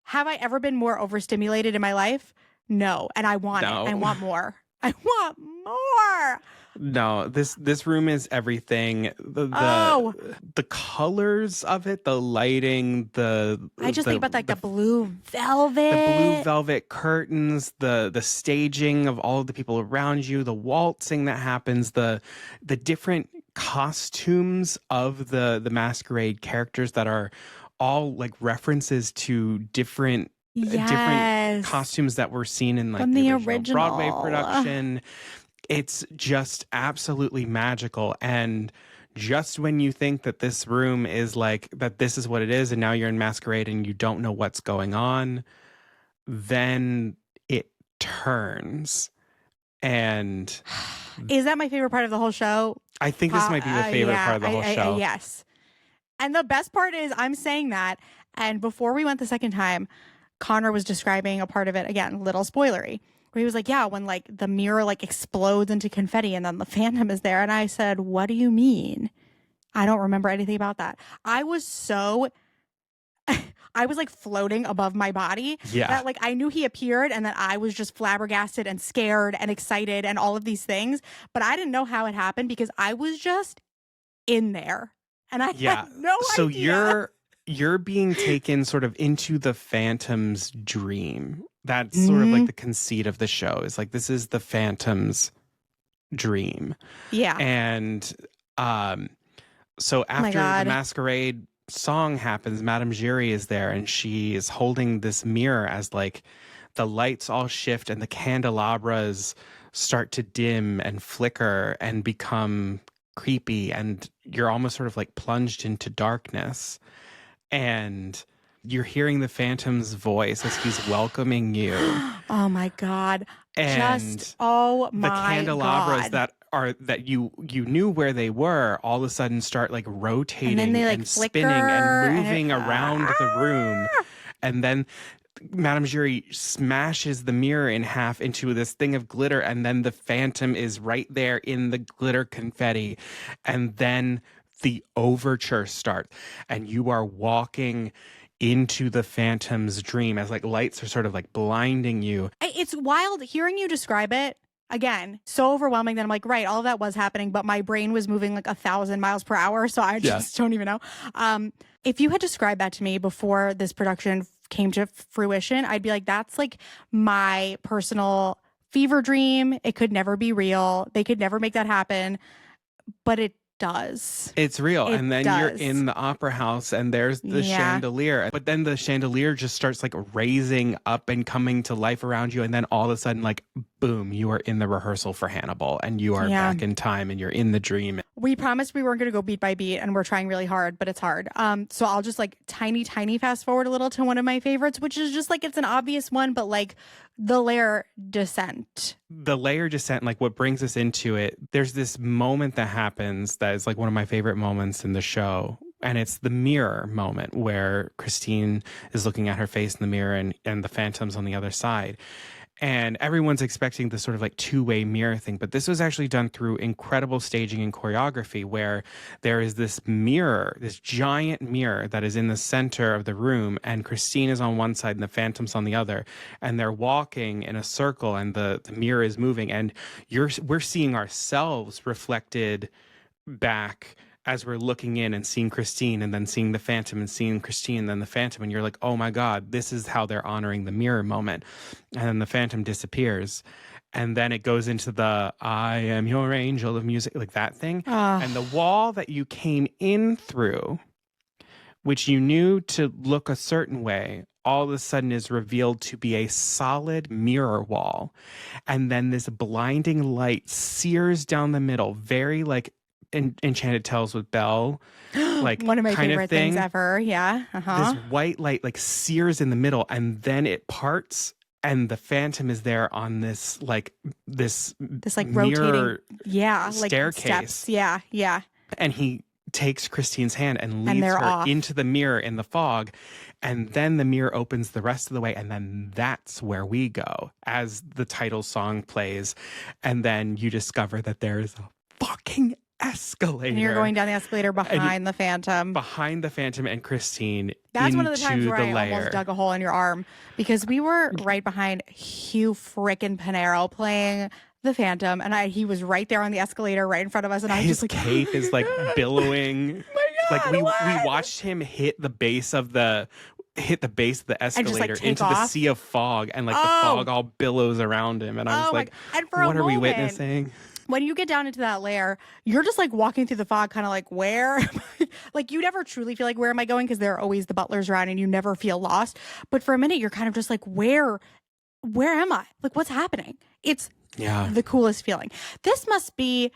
Have I ever been more overstimulated in my life? No, and I want it. I want more. I want more. No, this room is everything. The colors of it, the lighting, I just think about like the blue velvet curtains, the staging of all of the people around you, the waltzing that happens, the different costumes of the Masquerade characters that are all like references to different costumes that were seen in like from the original Broadway production. It's just absolutely magical. And just when you think that this room is like, that this is what it is, and now you're in Masquerade and you don't know what's going on, then it turns. And is that my favorite part of the whole show? I think this might be the favorite part of the whole show. Yes. And the best part is I'm saying that. And before we went the second time, Conor was describing a part of it, again, little spoilery, where he was like, yeah, when like the mirror like explodes into confetti and then the Phantom is there. And I said, what do you mean? I don't remember anything about that. I was like floating above my body. Yeah. That like I knew he appeared and that I was just flabbergasted and scared and excited and all of these things. But I didn't know how it happened because I was just in there. And I had no idea. So you're being taken sort of into the Phantom's dream. That's sort of like the conceit of the show, is like, this is the Phantom's dream. Yeah. And so after the Masquerade song happens, Madame Giry is there and she is holding this mirror as like the lights all shift and the candelabras start to dim and flicker and become creepy, and you're almost sort of like plunged into darkness. And You're hearing the Phantom's voice as he's welcoming you. Oh my God. And oh the my candelabras God. that you knew where they were all of a sudden start like rotating And then they like and flicker spinning and and moving around the room. And then Madame Giry smashes the mirror in half into this thing of glitter, and then the Phantom is right there in the glitter confetti. And then the overture starts, and you are walking into the Phantom's dream as like lights are sort of like blinding you. It's wild hearing you describe it. Again, so overwhelming that I'm like, right, all of that was happening, but my brain was moving like 1,000 miles per hour. So I just don't even know. If you had described that to me before this production came to fruition, I'd be like, that's like my personal fever dream. It could never be real. They could never make that happen. But it does. It's real. It and then does. you're in the opera house and there's the chandelier. But then the chandelier just starts like raising up and coming to life around you. And then all of a sudden, like, boom, you are in the rehearsal for Hannibal and you are back in time and you're in the dream. We promised we weren't going to go beat by beat, and we're trying really hard, but it's hard. So I'll just like tiny fast forward a little to one of my favorites, which is just like, it's an obvious one, but like the layer descent. The layer descent, like what brings us into it, there's this moment that happens that is like one of my favorite moments in the show. And it's the mirror moment where Christine is looking at her face in the mirror and the Phantom's on the other side. And everyone's expecting this sort of like two-way mirror thing. But this was actually done through incredible staging and choreography where there is this mirror, this giant mirror that is in the center of the room. And Christine is on one side and the Phantom's on the other. And they're walking in a circle and the mirror is moving. And we're seeing ourselves reflected back as we're looking in and seeing Christine and then seeing the Phantom and seeing Christine and then the Phantom. And you're like, oh my God, this is how they're honoring the mirror moment. And then the Phantom disappears. And then it goes into the I am your angel of music, like that thing. And the wall that you came in through, which you knew to look a certain way, all of a sudden is revealed to be a solid mirror wall. And then this blinding light sears down the middle, very like Enchanted Tales with Belle, like one of my kind favorite of thing. things ever. Yeah. This white light like sears in the middle and then it parts and the Phantom is there on this like rotating staircase. like steps. Yeah. And he takes Christine's hand and leads her off into the mirror in the fog. And then the mirror opens the rest of the way. And then that's where we go as the title song plays. And then you discover that there's a fucking escalator. And you're going down the escalator behind the Phantom. Behind the Phantom and Christine. That's one of the times where I layer. almost dug a hole in your arm because we were right behind Hugh frickin' Panero playing the Phantom, and he was right there on the escalator right in front of us, and I was His just like, cape is like billowing. Oh my God, like we watched him hit the base of the escalator just, like, into the sea of fog, and like the fog all billows around him, and I was like, what are we witnessing? When you get down into that layer, you're just like walking through the fog, kind of like, where? Like, you never truly feel like, where am I going? Because there are always the butlers around and you never feel lost. But for a minute, you're kind of just like, where am I? Like, what's happening? It's the coolest feeling. This must be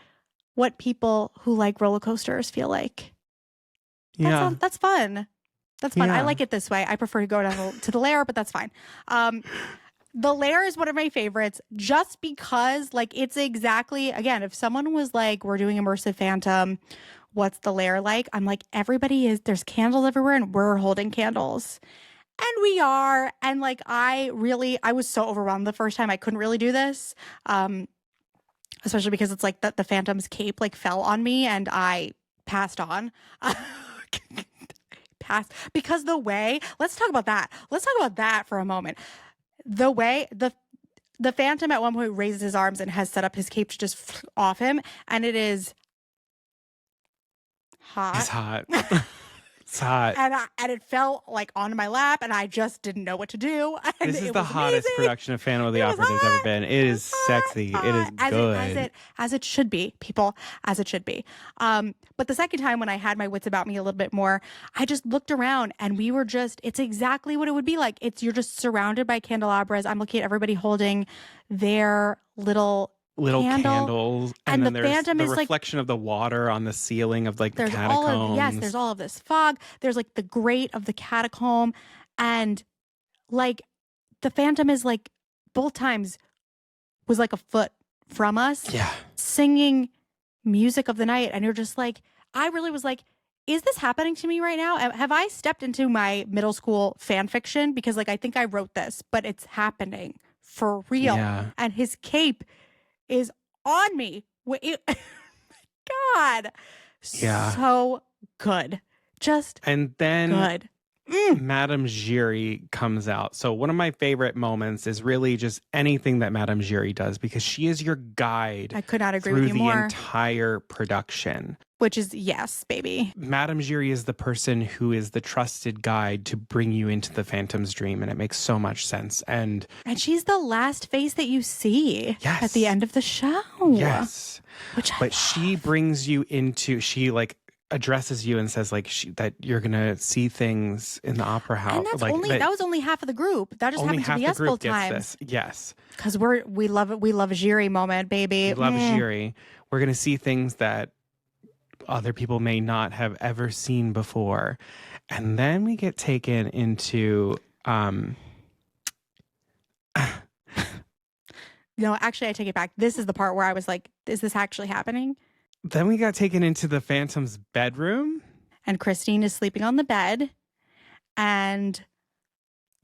what people who like roller coasters feel like. That's fun. That's fun. Yeah. I like it this way. I prefer to go down to the layer, but that's fine. The layer is one of my favorites just because, like, it's exactly, again, if someone was like, we're doing immersive Phantom, what's the layer like? I'm like, there's candles everywhere and we're holding candles. And we are. And like, I was so overwhelmed the first time. I couldn't really do this. Especially because it's like the Phantom's cape like fell on me and I passed on. Because let's talk about that. Let's talk about that for a moment. The way the Phantom at one point raises his arms and has set up his cape to just off him, and it is hot. It's hot. It's hot. And it fell like onto my lap, and I just didn't know what to do. And this is the hottest production of Phantom of the Opera there's ever been. It is sexy. It is good. As it should be, people, as it should be. But the second time when I had my wits about me a little bit more, I just looked around and we were it's exactly what it would be like. You're just surrounded by candelabras. I'm looking at everybody holding their little little candle. candles, And then the there's Phantom the is, like, reflection of the water on the ceiling of like the there's all catacombs. of, yes, there's all of this fog. There's like the grate of the catacomb. And like the Phantom is like both times was like a foot from us Yeah. singing music of the night. And you're just like, I really was like, is this happening to me right now? Have I stepped into my middle school fan fiction? Because like, I think I wrote this, but it's happening for real. Yeah. And his cape is on me. God. Yeah. So good. Just And then good. Madame Giry comes out. So one of my favorite moments is really just anything that Madame Giry does, because she is your guide. I could not agree through with you the more. entire production. Which is, yes, baby. Madame Giry is the person who is the trusted guide to bring you into the Phantom's dream, and it makes so much sense. And she's the last face that you see at the end of the show. Yes. But she brings you into, she like addresses you and says like that you're gonna see things in the opera house. And that's like that was only half of the group. That just happened to be us both times. Yes. Because we love it. We love a Giry moment, baby. We love Giry. We're gonna see things that other people may not have ever seen before. And then we get taken into No, actually I take it back. This is the part where I was like, is this actually happening? Then we got taken into the Phantom's bedroom. And Christine is sleeping on the bed. And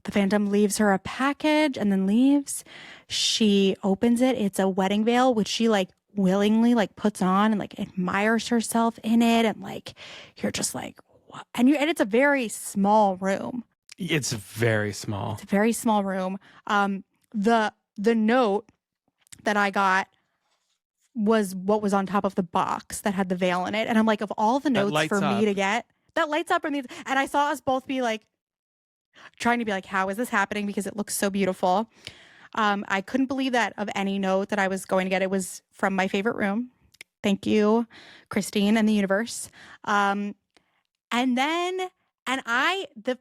the Phantom leaves her a package and then leaves. She opens it. It's a wedding veil, which she like willingly like puts on and like admires herself in it. And like, you're just like, what? And it's a very small room. It's very small. It's a very small room. The note that I got was what was on top of the box that had the veil in it. And I'm like, of all the notes for me to get, that lights up. And I saw us both be like, trying to be like, how is this happening? Because it looks so beautiful. I couldn't believe that of any note that I was going to get. It was from my favorite room. Thank you, Christine and the universe. The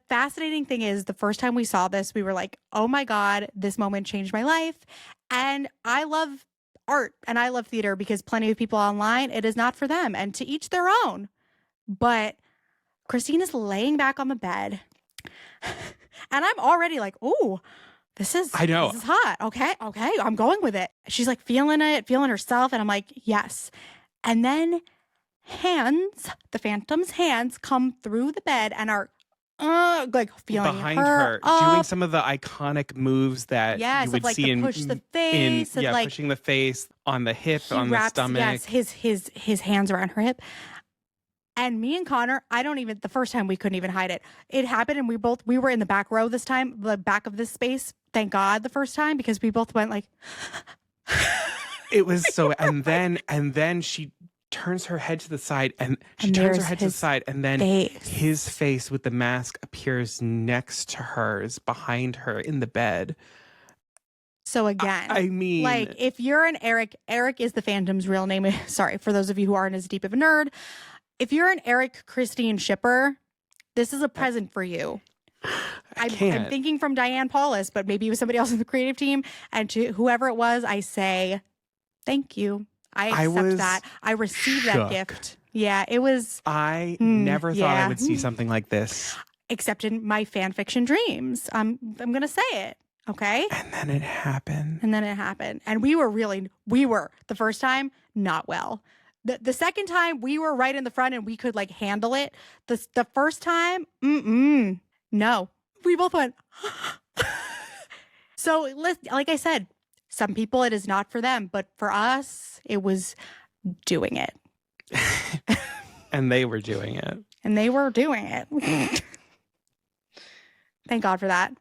fascinating thing is the first time we saw this, we were like, oh my God, this moment changed my life. And I love art and I love theater because plenty of people online, it is not for them, and to each their own. But Christine is laying back on the bed and I'm already like, oh, this is hot. Okay. I'm going with it. She's like feeling it, feeling herself. And I'm like, yes. And then the Phantom's hands come through the bed and are like feeling behind her doing some of the iconic moves that you would see in push the face, pushing the face on the hip, on the stomach. Yes, his hands around her hip. And me and Connor, the first time we couldn't even hide it. It happened and we were in the back row this time, the back of this space. Thank God the first time, because we both went like it was so and then she turns her head to the side and then his face with the mask appears next to hers, behind her in the bed. So again, I mean, like if you're an Eric is the Phantom's real name. Sorry for those of you who aren't as deep of a nerd. If you're an Eric Christine shipper, this is a present for you. I'm thinking from Diane Paulus, but maybe it was somebody else in the creative team. And to whoever it was, I say, thank you. I accept that. I received that gift. Yeah, it was. I never thought I would see something like this. Except in my fan fiction dreams. I'm going to say it. Okay. And then it happened. And we were the first time, not well. The second time we were right in the front and we could like handle it. The first time, no. We both went. So like I said, some people it is not for them, but for us, it was doing it. And they were doing it. Thank God for that.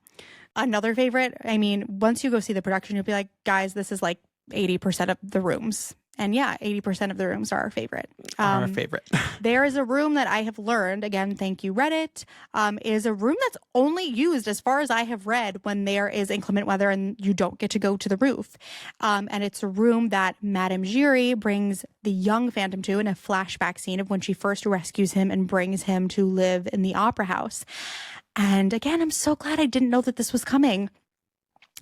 Another favorite, I mean, once you go see the production, you'll be like, guys, this is like 80% of the rooms. And yeah, 80% of the rooms are our favorite. Our favorite. There is a room that I have learned, again, thank you, Reddit, is a room that's only used, as far as I have read, when there is inclement weather and you don't get to go to the roof. And it's a room that Madame Giry brings the young Phantom to in a flashback scene of when she first rescues him and brings him to live in the opera house. And again, I'm so glad I didn't know that this was coming.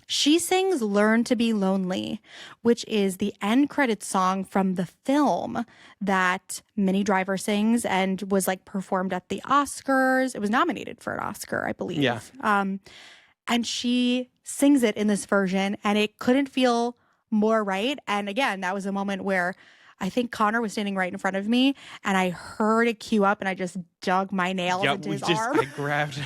She sings Learn to Be Lonely, which is the end credits song from the film that Minnie Driver sings and was like performed at the Oscars. It was nominated for an Oscar, I believe. Yeah. And she sings it in this version, and it couldn't feel more right. And again, that was a moment where I think Connor was standing right in front of me, and I heard it cue up, and I just dug my nails into his arm. I grabbed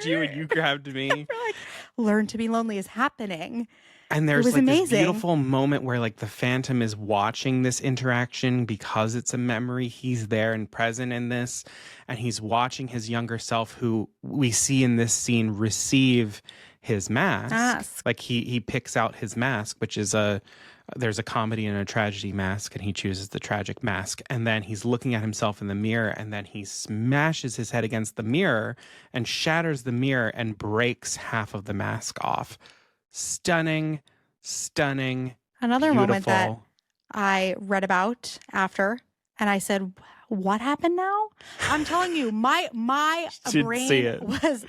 you, and you grabbed me. We're like, Learn to Be Lonely is happening. And there's was like this amazing. beautiful moment where like the Phantom is watching this interaction because it's a memory. He's there and present in this, and he's watching his younger self, who we see in this scene receive his mask. Like he picks out his mask, which is there's a comedy and a tragedy mask, and he chooses the tragic mask. And then he's looking at himself in the mirror, and then he smashes his head against the mirror and shatters the mirror and breaks half of the mask off. Stunning. Another beautiful. moment that I read about after, and I said, what happened now? I'm telling you, my brain was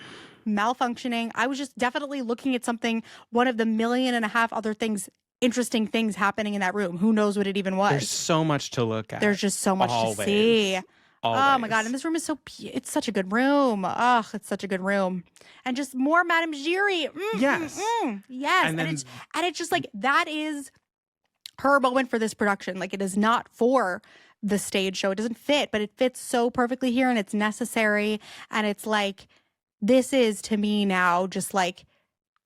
malfunctioning. I was just definitely looking at something, one of the 1.5 million other things, interesting things happening in that room. Who knows what it even was? There's so much to look at. There's just so much to see. Oh my God. And this room is so it's such a good room. Oh, it's such a good room. And just more Madame Giry. Yes. Yes. And it's just like, that is her moment for this production. Like, it is not for the stage show. It doesn't fit, but it fits so perfectly here, and it's necessary. And it's like, this is to me now just like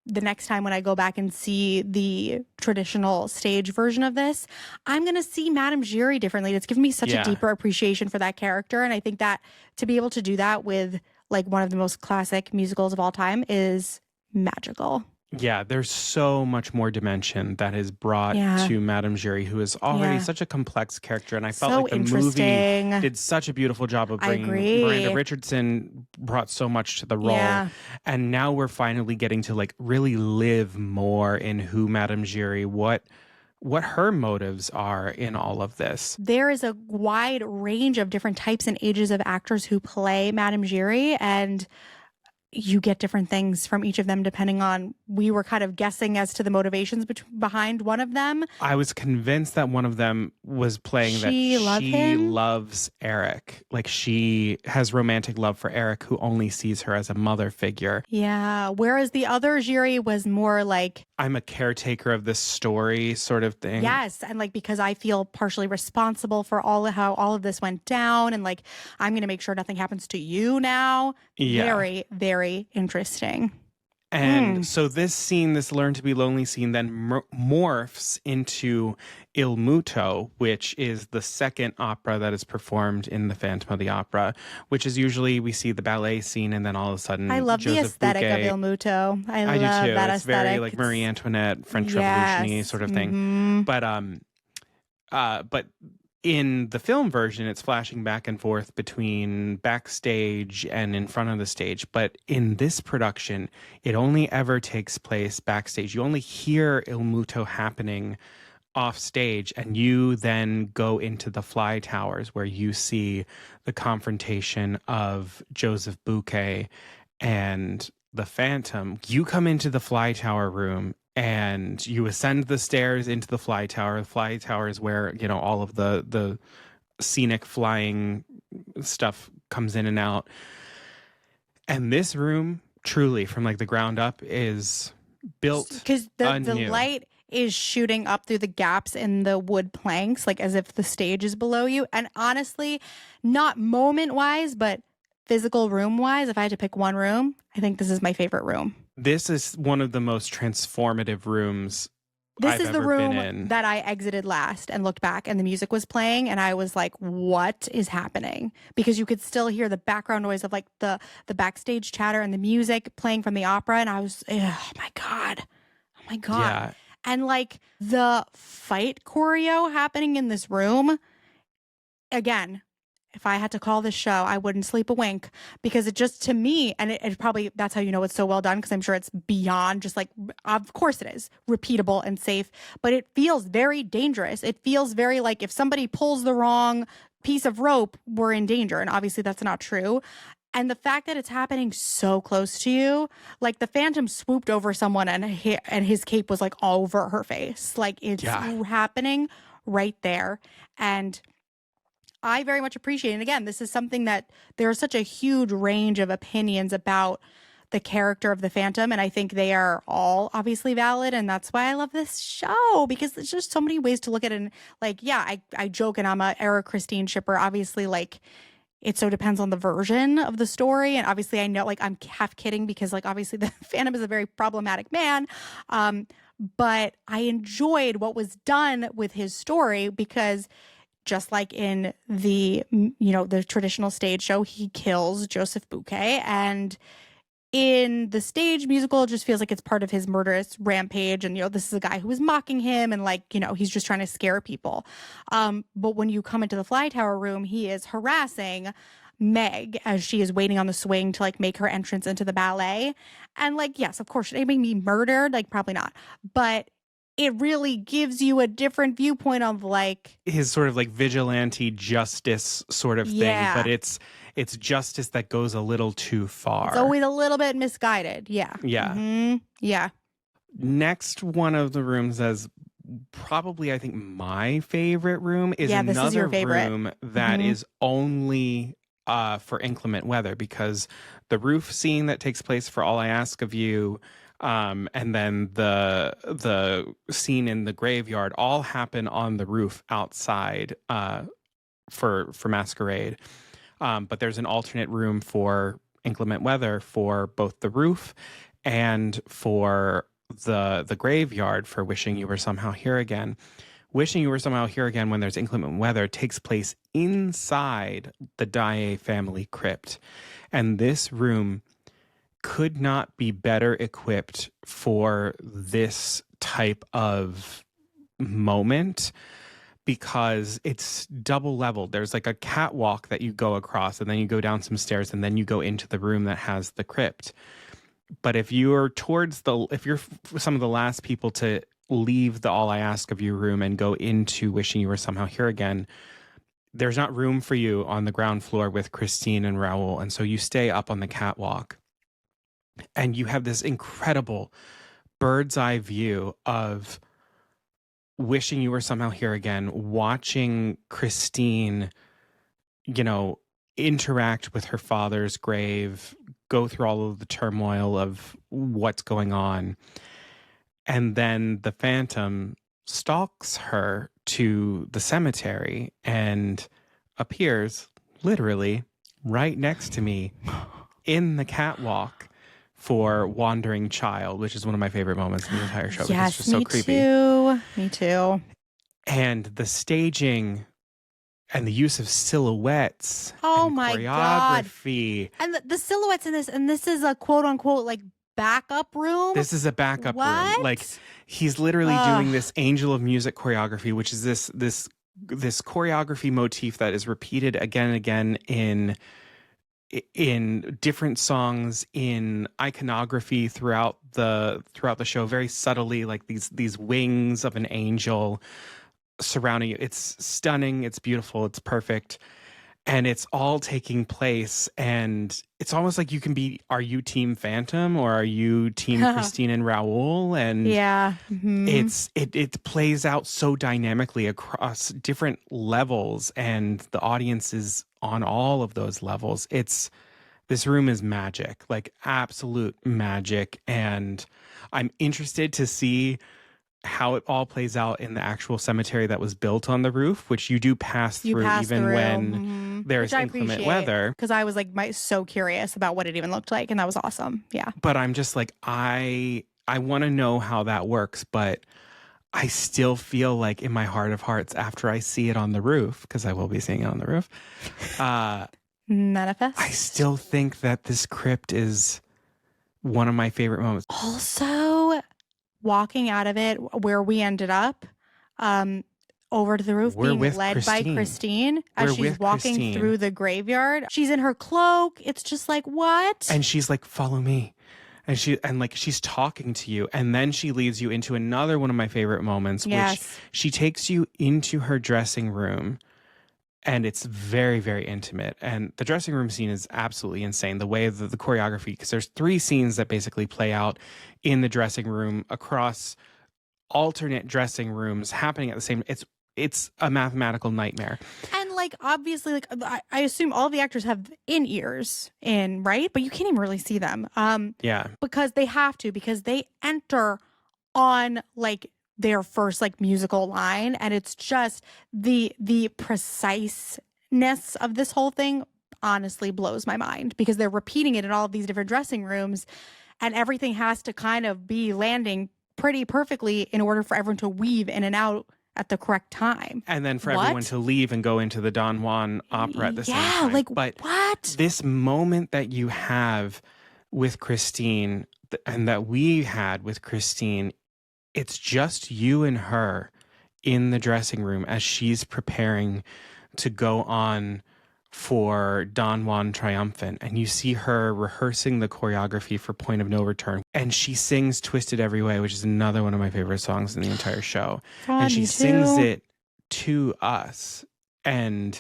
the next time when I go back and see the traditional stage version of this, I'm going to see Madame Giry differently. It's given me such a deeper appreciation for that character. And I think that to be able to do that with like one of the most classic musicals of all time is magical. Yeah, there's so much more dimension that is brought to Madame Giry, who is already such a complex character. And I felt like the movie did such a beautiful job of bringing Miranda Richardson, brought so much to the role. Yeah. And now we're finally getting to like really live more in who Madame Giry, what her motives are in all of this. There is a wide range of different types and ages of actors who play Madame Giry, and you get different things from each of them depending on, we were kind of guessing as to the motivations behind one of them. I was convinced that one of them was playing she loves Eric. Like, she has romantic love for Eric, who only sees her as a mother figure. Yeah. Whereas the other Giry was more like, I'm a caretaker of this story sort of thing. Yes. And like, because I feel partially responsible for how all of this went down, and like, I'm going to make sure nothing happens to you now. Yeah. Very, very interesting. And so this scene, this Learn to Be Lonely scene, then morphs into Il Muto, which is the second opera that is performed in the Phantom of the Opera, which is usually we see the ballet scene, and then all of a sudden I love Joseph the aesthetic Bouquet, of Il Muto. I love do too. That it's aesthetic. Very like Marie Antoinette, French Revolution-y sort of thing. But in the film version, it's flashing back and forth between backstage and in front of the stage. But in this production, it only ever takes place backstage. You only hear Il Muto happening off stage, and you then go into the fly towers where you see the confrontation of Joseph Bouquet and the Phantom. You come into the fly tower room, and you ascend the stairs into the fly tower. The fly tower is where, you know, all of the scenic flying stuff comes in and out. And this room, truly, from like the ground up, is built because the light is shooting up through the gaps in the wood planks, like as if the stage is below you. And honestly, not moment-wise, but physical room-wise, if I had to pick one room, I think this is my favorite room. This is one of the most transformative rooms I've the ever room been in. that I exited last and looked back, and the music was playing, and I was like, what is happening? Because you could still hear the background noise of like the backstage chatter and the music playing from the opera, and I was, oh my God. Yeah. And like the fight choreo happening in this room, again, if I had to call this show, I wouldn't sleep a wink, because it just, to me, and it probably, that's how you know it's so well done, because I'm sure it's beyond just like, of course it is, repeatable and safe, but it feels very dangerous. It feels very like if somebody pulls the wrong piece of rope, we're in danger. And obviously that's not true. And the fact that it's happening so close to you, like the phantom swooped over someone and his cape was like all over her face. Like it's happening right there. And I very much appreciate it. And again, this is something that there's such a huge range of opinions about the character of the Phantom. And I think they are all obviously valid. And that's why I love this show, because there's just so many ways to look at it. And like, yeah, I joke and I'm a Era Christine shipper. Obviously, like, it so depends on the version of the story. And obviously I know, like, I'm half kidding because like obviously the Phantom is a very problematic man. But I enjoyed what was done with his story because just like in the, the traditional stage show, he kills Joseph Bouquet. And in the stage musical, it just feels like it's part of his murderous rampage. And, this is a guy who was mocking him and like, he's just trying to scare people. But when you come into the Fly Tower room, he is harassing Meg as she is waiting on the swing to like make her entrance into the ballet. And like, yes, of course, should anybody be murdered? Like, probably not. But it really gives you a different viewpoint of like his sort of like vigilante justice sort of thing. But it's justice that goes a little too far. It's always a little bit misguided. Yeah. Yeah. Mm-hmm. Yeah. Next one of the rooms as probably I think my favorite room is another room that is only for inclement weather, because the roof scene that takes place for All I Ask of You, and then the scene in the graveyard all happen on the roof outside for Masquerade. But there's an alternate room for inclement weather for both the roof and for the graveyard for Wishing You Were Somehow Here Again. Wishing You Were Somehow Here Again, when there's inclement weather, takes place inside the Daae family crypt. And this room could not be better equipped for this type of moment, because it's double leveled. There's like a catwalk that you go across, and then you go down some stairs, and then you go into the room that has the crypt. But if you're some of the last people to leave the All I Ask of You room and go into Wishing You Were Somehow Here Again, there's not room for you on the ground floor with Christine and Raoul. And so you stay up on the catwalk, and you have this incredible bird's eye view of Wishing You Were Somehow Here Again, watching Christine, interact with her father's grave, go through all of the turmoil of what's going on. And then the Phantom stalks her to the cemetery and appears literally right next to me in the catwalk for Wandering Child, which is one of my favorite moments in the entire show. Yes, because it's just so creepy. Me too. And the staging and the use of silhouettes. Oh my choreography. God. And the silhouettes in this, and this is a quote unquote like backup room. This is a backup room. Like, he's literally doing this Angel of Music choreography, which is this choreography motif that is repeated again and again in different songs, in iconography throughout the show, very subtly, like these wings of an angel surrounding you. It's stunning, it's beautiful, it's perfect, and it's all taking place, and it's almost like you can be, are you team Phantom or are you team Christine and Raoul? And it plays out so dynamically across different levels, and the audience is on all of those levels. This room is magic, like absolute magic. And I'm interested to see how it all plays out in the actual cemetery that was built on the roof, which you do pass through when there's inclement weather. Because I was like so curious about what it even looked like, and that was awesome. Yeah. But I'm just like, I want to know how that works, but I still feel like in my heart of hearts, after I see it on the roof, because I will be seeing it on the roof, manifest. I still think that this crypt is one of my favorite moments. Also, walking out of it where we ended up, over to the roof, being led by Christine as she's walking through the graveyard. She's in her cloak. It's just like, what? And she's like, follow me. And she's talking to you, and then she leads you into another one of my favorite moments, which she takes you into her dressing room, and it's very, very intimate. And the dressing room scene is absolutely insane. The way the choreography, because there's 3 scenes that basically play out in the dressing room across alternate dressing rooms happening at the same. It's a mathematical nightmare. And like obviously, like I assume all the actors have in-ears in, right? But you can't even really see them. Yeah. Because they have to, because they enter on like their first like musical line, and it's just the preciseness of this whole thing honestly blows my mind, because they're repeating it in all of these different dressing rooms, and everything has to kind of be landing pretty perfectly in order for everyone to weave in and out at the correct time. And then for everyone to leave and go into the Don Juan opera at the same time. Yeah, like but what? This moment that you have with Christine and that we had with Christine, it's just you and her in the dressing room as she's preparing to go on for Don Juan Triumphant, and you see her rehearsing the choreography for Point of No Return, and she sings Twisted Every Way, which is another one of my favorite songs in the entire show. And she sings it to us, and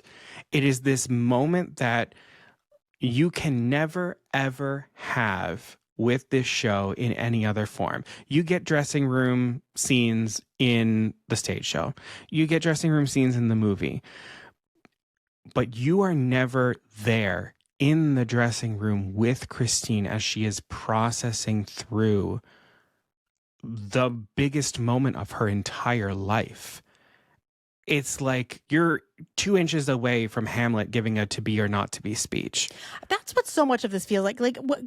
it is this moment that you can never ever have with this show in any other form. You get dressing room scenes in the stage show, you get dressing room scenes in the movie, but you are never there in the dressing room with Christine as she is processing through the biggest moment of her entire life. It's like you're 2 inches away from Hamlet giving a to be or not to be speech. That's what so much of this feels like. Like what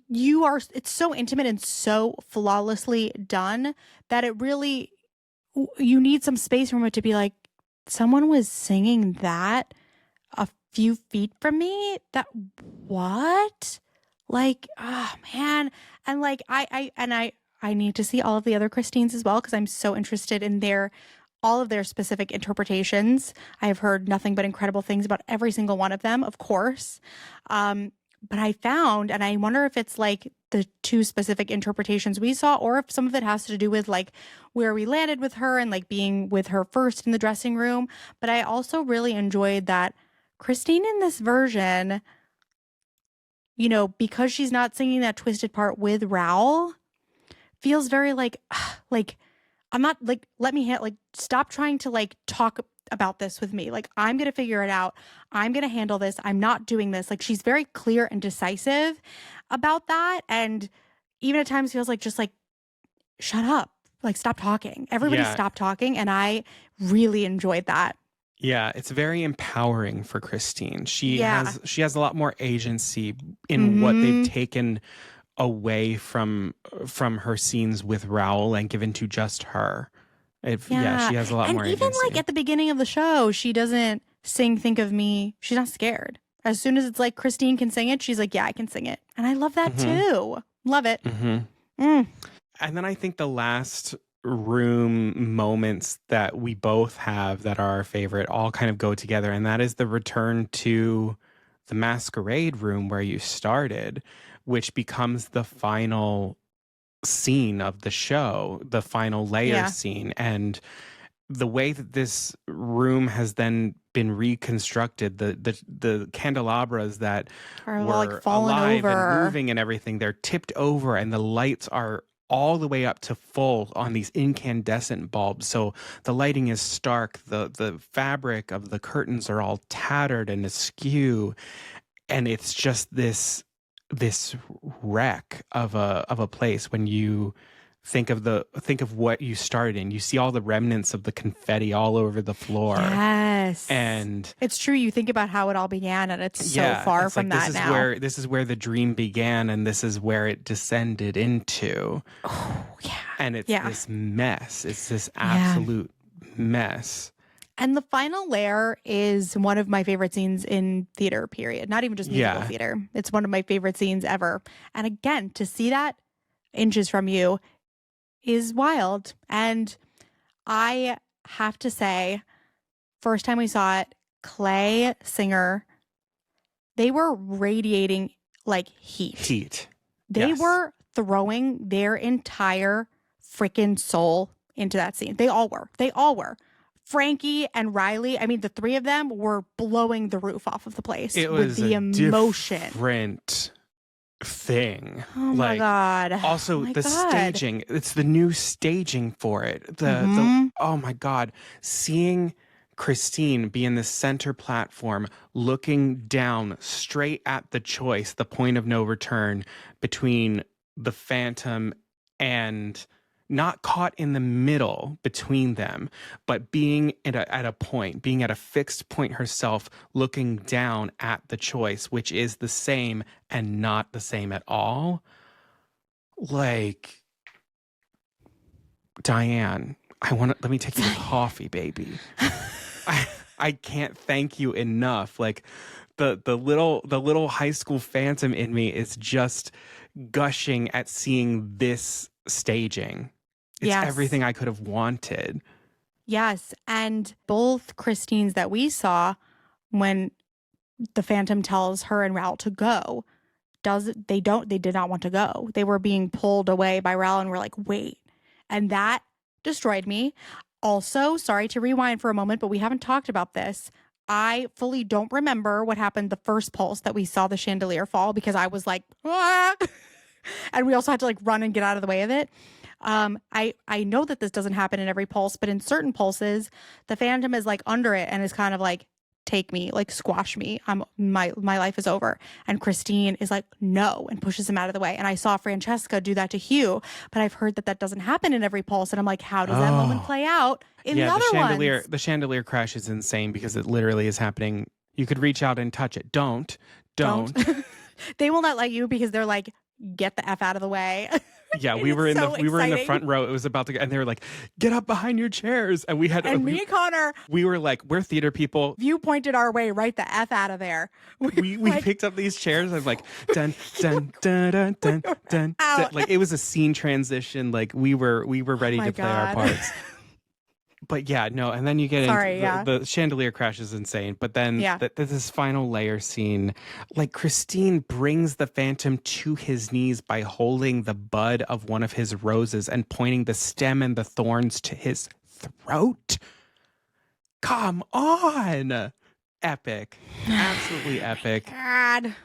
you are, it's so intimate and so flawlessly done that it really, you need some space from it to be like, someone was singing that a few feet from me. That what? Like, oh man. And like I need to see all of the other Christines as well, because I'm so interested in all of their specific interpretations. I have heard nothing but incredible things about every single one of them, of course. But I found, and I wonder if it's like the 2 specific interpretations we saw, or if some of it has to do with like where we landed with her and like being with her first in the dressing room. But I also really enjoyed that Christine in this version, you know, because she's not singing that twisted part with Raoul, feels very like I'm not like, let me like stop trying to like talk about this with me. Like, I'm going to figure it out. I'm going to handle this. I'm not doing this. Like, she's very clear and decisive about that. And even at times feels like just like, shut up, like stop talking. Everybody stop talking. And I really enjoyed that. Yeah, it's very empowering for Christine. She has a lot more agency in what they've taken away from her scenes with Raoul and given to just her. She has a lot more agency. And even like at the beginning of the show, she doesn't sing Think of Me. She's not scared. As soon as it's like Christine can sing it, she's like, yeah, I can sing it. And I love that too. Love it. And then I think the last room moments that we both have that are our favorite all kind of go together, and that is the return to the Masquerade room where you started, which becomes the final scene of the show, the final layer scene. And the way that this room has then been reconstructed, the candelabras that were were like falling alive over and moving and everything, they're tipped over, and the lights are all the way up to full on these incandescent bulbs. So the lighting is stark. The fabric of the curtains are all tattered and askew. And it's just this wreck of a place when you think of what you started in. You see all the remnants of the confetti all over the floor. Yes. And it's true. You think about how it all began, and it's so far from that now. This is where the dream began, and this is where it descended into. Oh, yeah. And it's this mess. It's this absolute mess. And the final layer is one of my favorite scenes in theater, period. Not even just musical theater. It's one of my favorite scenes ever. And again, to see that inches from you is wild. And I have to say, first time we saw it, Clay, Singer, they were radiating like heat. They were throwing their entire freaking soul into that scene. They all were. Frankie and Riley, I mean, the three of them were blowing the roof off of the place It with was the a emotion. different thing. Oh my God. Also, my the God. staging, it's the new staging for it. The oh my God, seeing Christine be in the center platform, looking down straight at the choice, the point of no return between the Phantom and not caught in the middle between them, but being at a point, being at a fixed point herself, looking down at the choice, which is the same and not the same at all. Like, Diane, let me take you to coffee, baby. I can't thank you enough. Like, the little high school Phantom in me is just gushing at seeing this staging. It's everything I could have wanted. Yes. And both Christines that we saw, when the Phantom tells her and Raoul to go, they did not want to go. They were being pulled away by Raoul and were like, wait. And that destroyed me. Also, sorry to rewind for a moment, but we haven't talked about this. I fully don't remember what happened the first pulse that we saw the chandelier fall, because I was like, ah! And we also had to like run and get out of the way of it. I know that this doesn't happen in every pulse, but in certain pulses, the Phantom is like under it and is kind of like, take me, like squash me. My life is over. And Christine is like, no, and pushes him out of the way. And I saw Francesca do that to Hugh, but I've heard that doesn't happen in every pulse. And I'm like, how does that moment play out in the other ones? The chandelier crash is insane because it literally is happening. You could reach out and touch it. Don't. They will not let you, because they're like, get the F out of the way. Yeah, we were in the front row. It was about to go, and they were like, "Get up behind your chairs!" And we had me and Connor. We were like, "We're theater people." You pointed our way, right the F out of there. We picked up these chairs. I was like, dun dun dun dun dun dun. Like it was a scene transition. Like we were ready to play our parts. But yeah, no, and then you get into the chandelier crash is insane. But then this final layer scene, like Christine brings the Phantom to his knees by holding the bud of one of his roses and pointing the stem and the thorns to his throat. Come on. Epic. Absolutely epic. God.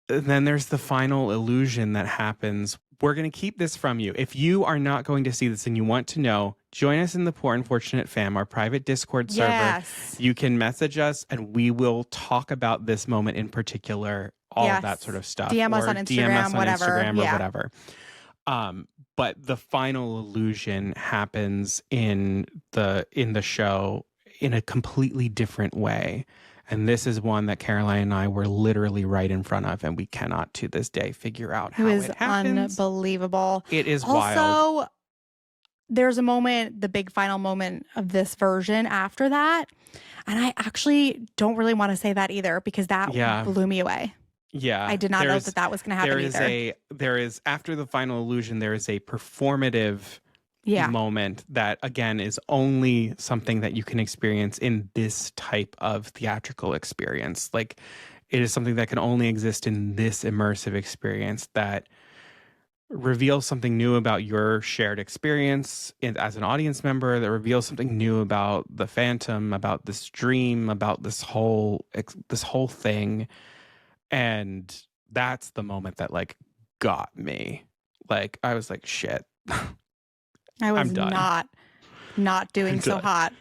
And then there's the final illusion that happens. We're going to keep this from you. If you are not going to see this and you want to know, join us in the Poor Unfortunate Fam, our private Discord server. You can message us and we will talk about this moment in particular, all of that sort of stuff. DM us on Instagram, or whatever. But the final illusion happens in the show in a completely different way. And this is one that Caroline and I were literally right in front of, and we cannot to this day figure out how it happens. Unbelievable. It is wild. Also, there's a moment, the big final moment of this version after that. And I actually don't really want to say that either, because that blew me away. Yeah. I did not know that was going to happen There is, after the final illusion, there is a performative moment that, again, is only something that you can experience in this type of theatrical experience. Like, it is something that can only exist in this immersive experience that reveals something new about your shared experience as an audience member, that reveals something new about the Phantom, about this dream, about this whole thing. And that's the moment that like got me. Like, I was like, shit. I was not doing so hot.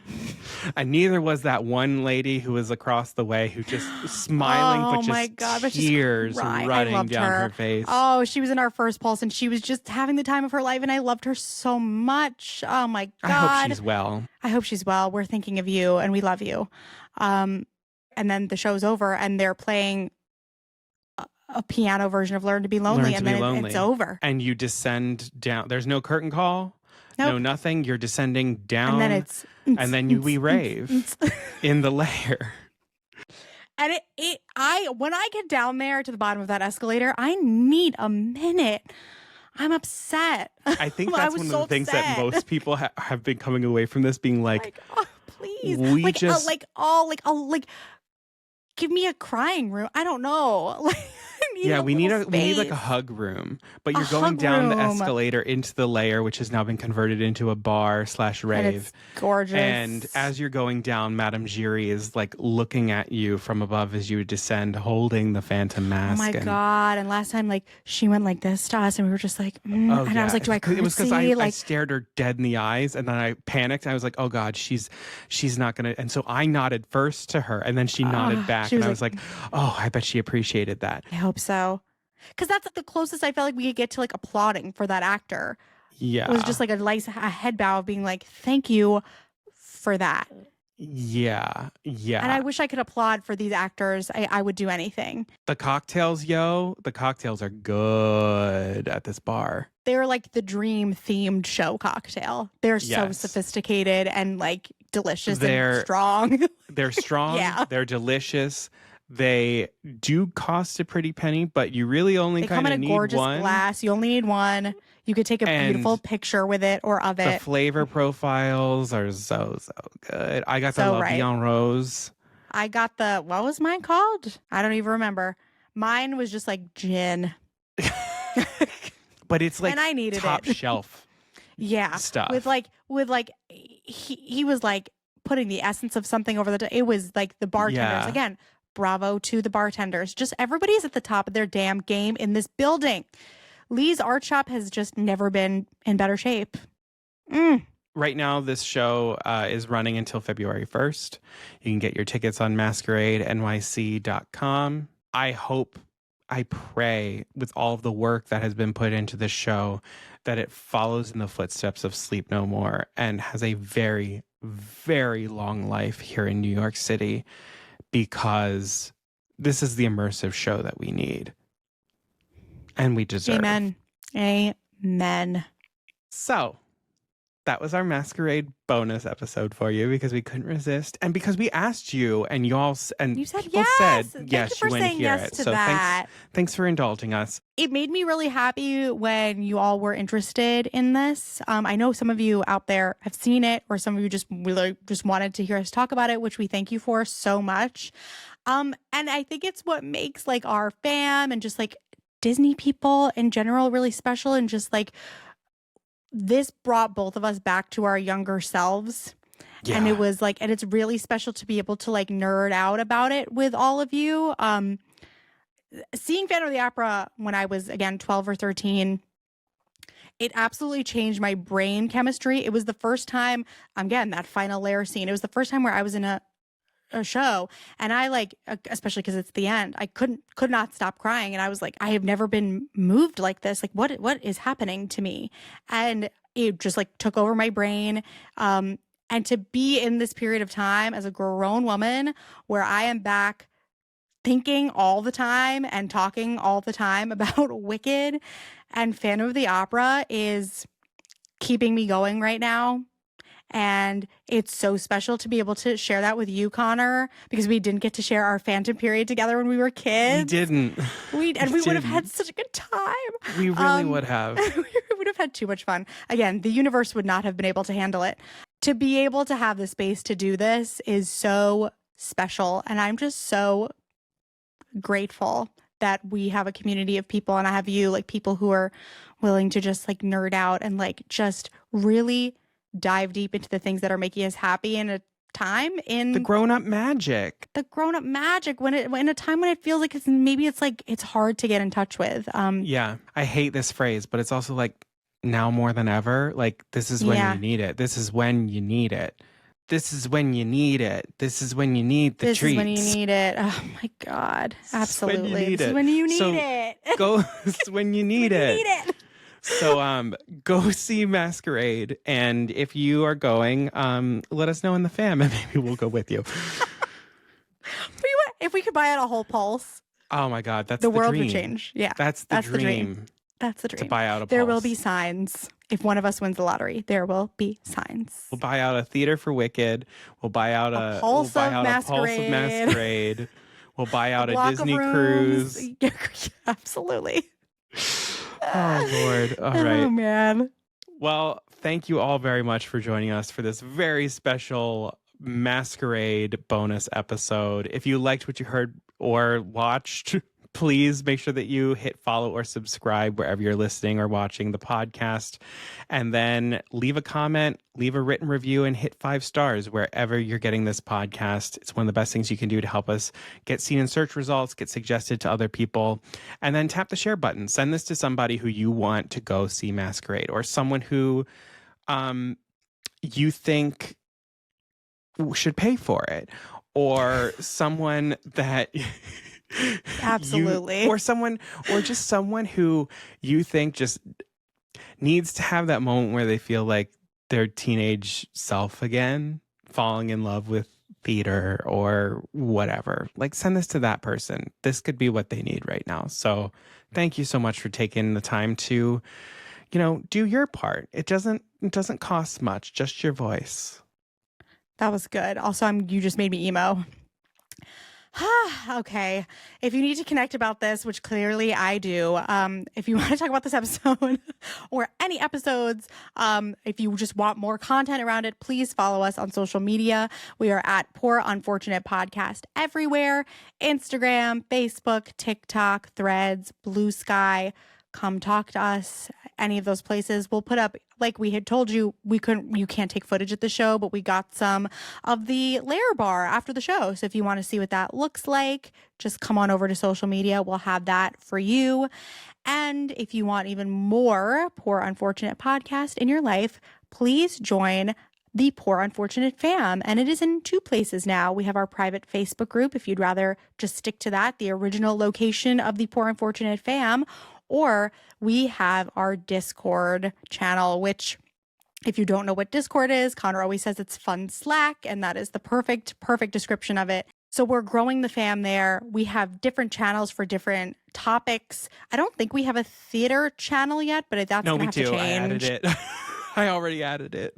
And neither was that one lady who was across the way who just smiling, but tears running down her face. Oh, she was in our first pulse and she was just having the time of her life, and I loved her so much. Oh my God. I hope she's well. I hope she's well. We're thinking of you and we love you. And then the show's over and they're playing a piano version of Learn to Be Lonely, and then it's over. And you descend down. There's no curtain call. Nope. No, nothing. You're descending down. And then we rave in the layer. And when I get down there to the bottom of that escalator, I need a minute. I'm upset. I think that's one of the things that most people have been coming away from this being like, oh, please, give me a crying room. I don't know. Like, I Yeah, we need little we need like a space. hug room, but A you're going hug down the room. escalator into the layer, which has now been converted into a bar / And rave. it's gorgeous. And as you're going down, Madame Giry is like looking at you from above as you descend, holding the phantom oh mask. my God. And last time, like, she went like this to us and we were just like, Oh, and I was like, do I curtsy? It was because I like, stared her dead in the eyes, and then I panicked. I was like, "Oh God, she's not gonna." And so I nodded first to her, and then she nodded back, she and was I was like, "Oh, I bet she appreciated that." I hope so. Because that's like the closest I felt like we could get to like applauding for that actor. Yeah, It was just like a head bow of being like, thank you for that. yeah. And I wish I could applaud for these actors. I would do anything. The cocktails, yo, the cocktails are good at this bar. They're like the dream themed show cocktail. They're so Yes. sophisticated and like delicious They're- and strong. They're strong. Yeah. They're delicious. They do cost a pretty penny, but you really only They come kind in of a need gorgeous one. glass. You only need one. You could take a And beautiful picture with it or of The it. flavor profiles are so good. I got the So La right. Vie en Rose. I got what was mine called? I don't even remember. Mine was just like gin. But it's like And I needed top it. shelf Yeah. stuff. With he was like putting the essence of something over the it was like the bartenders. Yeah. Again, bravo to the bartenders. Just everybody's at the top of their damn game in this building. Lee's Art Shop has just never been in better shape. Right now, this show is running until February 1st. You can get your tickets on masqueradenyc.com. I pray with all of the work that has been put into this show that it follows in the footsteps of Sleep No More and has a very, very long life here in New York City, because this is the immersive show that we need and we deserve. Amen. Amen. So that was our Masquerade bonus episode for you, because we couldn't resist, and because we asked you, and you all and You said people yes. said Thank yes, you for you want to saying hear yes it. to So that. thanks for indulging us. It made me really happy when you all were interested in this. I know some of you out there have seen it, or some of you just really just wanted to hear us talk about it, which we thank you for so much. And I think it's what makes like our fam and just like Disney people in general really special, and just like this brought both of us back to our younger selves. Yeah. And it was like, and it's really special to be able to like nerd out about it with all of you. Seeing Phantom of the Opera when I was, again, 12 or 13, it absolutely changed my brain chemistry. It was the first time, again, that final layer scene, it was the first time where I was in a show, and I like, especially because it's the end, I could not stop crying, and I was like, I have never been moved like this. Like, what is happening to me? And it just like took over my brain. And to be in this period of time as a grown woman where I am back thinking all the time and talking all the time about Wicked and Phantom of the Opera is keeping me going right now. And it's so special to be able to share that with you, Connor, because we didn't get to share our Phantom period together when we were kids. We didn't. We would have didn't. had such a good time. We really would have. We would have had too much fun. Again, the universe would not have been able to handle it. To be able to have the space to do this is so special. And I'm just so grateful that we have a community of people, and I have you, like people who are willing to just like nerd out and like just really dive deep into the things that are making us happy in a time in The grown-up magic. the grown-up magic when in a time when it feels like it's hard to get in touch with. Yeah. I hate this phrase, but it's also like now more than ever. Like, this is when Yeah. you need it. This is when you need it. This is when you need it. This is when you need the This treats. is when you need it. Oh my God. This is when you Absolutely. need This is it. when you need So it. Go this is when you need When you it. need it. So go see Masquerade, and if you are going, let us know in the fam, and maybe we'll go with you. If we could buy out a whole pulse, Oh my God, that's the the world dream. would change. Yeah. That's That's the dream. dream. That's the To dream. buy out a There will pulse. be signs. If one of us wins the lottery, there will be signs. We'll buy out a theater for Wicked. We'll buy out a pulse we'll buy of out a pulse of Masquerade. Masquerade. We'll buy out a block of Disney rooms. cruise. Absolutely. Oh Lord. All right. Oh man. Well, thank you all very much for joining us for this very special Masquerade bonus episode. If you liked what you heard or watched, please make sure that you hit follow or subscribe wherever you're listening or watching the podcast. And then leave a comment, leave a written review, and hit 5 stars wherever you're getting this podcast. It's one of the best things you can do to help us get seen in search results, get suggested to other people. And then tap the share button. Send this to somebody who you want to go see Masquerade, or someone who you think should pay for it, or someone that Absolutely. or just someone who you think just needs to have that moment where they feel like their teenage self again, falling in love with theater or whatever. Like, send this to that person. This could be what they need right now. So thank you so much for taking the time to, do your part. It doesn't cost much, just your voice. That was good. Also, you just made me emo. Okay. If you need to connect about this, which clearly I do, if you want to talk about this episode or any episodes, if you just want more content around it, please follow us on social media. We are at Poor Unfortunate Podcast everywhere: Instagram, Facebook, TikTok, Threads, Blue Sky. Come talk to us. Any of those places. We'll put up, like we had told you, you can't take footage at the show, but we got some of the layer bar after the show. So if you want to see what that looks like, just come on over to social media. We'll have that for you. And if you want even more Poor Unfortunate Podcast in your life, please join the Poor Unfortunate fam. And it is in 2 places now. We have our private Facebook group, if you'd rather just stick to that, the original location of the Poor Unfortunate fam. Or we have our Discord channel, which, if you don't know what Discord is, Conor always says it's fun Slack, and that is the perfect description of it. So we're growing the fam there. We have different channels for different topics. I don't think we have a theater channel yet, but that's going to have to change. I added it. I already added it.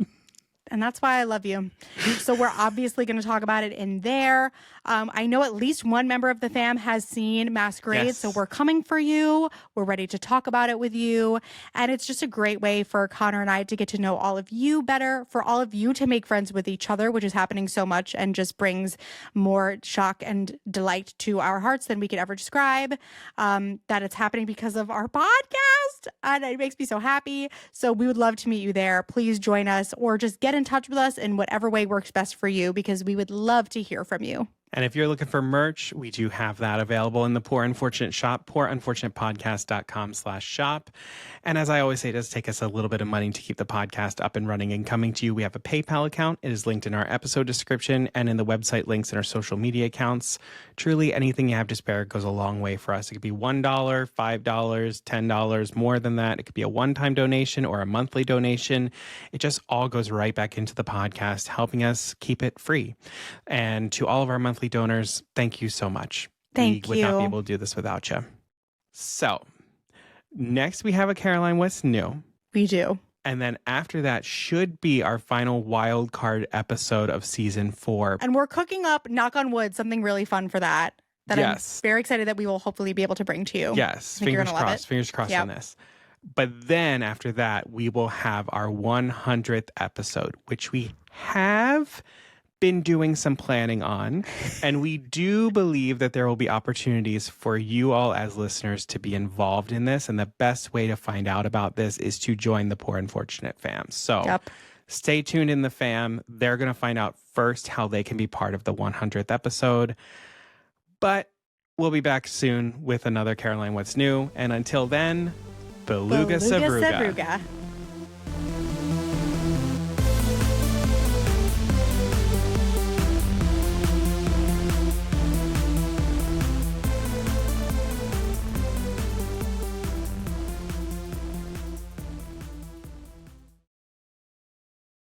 And that's why I love you. So we're obviously going to talk about it in there. I know at least one member of the fam has seen Masquerade, Yes. so we're coming for you. We're ready to talk about it with you. And it's just a great way for Conor and I to get to know all of you better, for all of you to make friends with each other, which is happening so much and just brings more shock and delight to our hearts than we could ever describe. That it's happening because of our podcast, and it makes me so happy. So we would love to meet you there. Please join us, or just get in touch with us in whatever way works best for you, because we would love to hear from you. And if you're looking for merch, we do have that available in the Poor Unfortunate shop, poorunfortunatepodcast.com/shop. And as I always say, it does take us a little bit of money to keep the podcast up and running and coming to you. We have a PayPal account. It is linked in our episode description and in the website links in our social media accounts. Truly, anything you have to spare goes a long way for us. It could be $1, $5, $10, more than that. It could be a one-time donation or a monthly donation. It just all goes right back into the podcast, helping us keep it free. And to all of our monthly donors, thank you so much. We would not be able to do this without you. So next we have a Caroline, What's New? We do. And then after that should be our final wild card episode of season 4. And we're cooking up, knock on wood, something really fun for that. Yes. I'm very excited that we will hopefully be able to bring to you. Yes. Fingers crossed Yep. on this. But then after that, we will have our 100th episode, which we have been doing some planning on. And we do believe that there will be opportunities for you all as listeners to be involved in this. And the best way to find out about this is to join the Poor Unfortunate fam. So stay tuned in the fam. They're going to find out first how they can be part of the 100th episode. But we'll be back soon with another Caroline, What's New? And until then, Beluga Sevruga.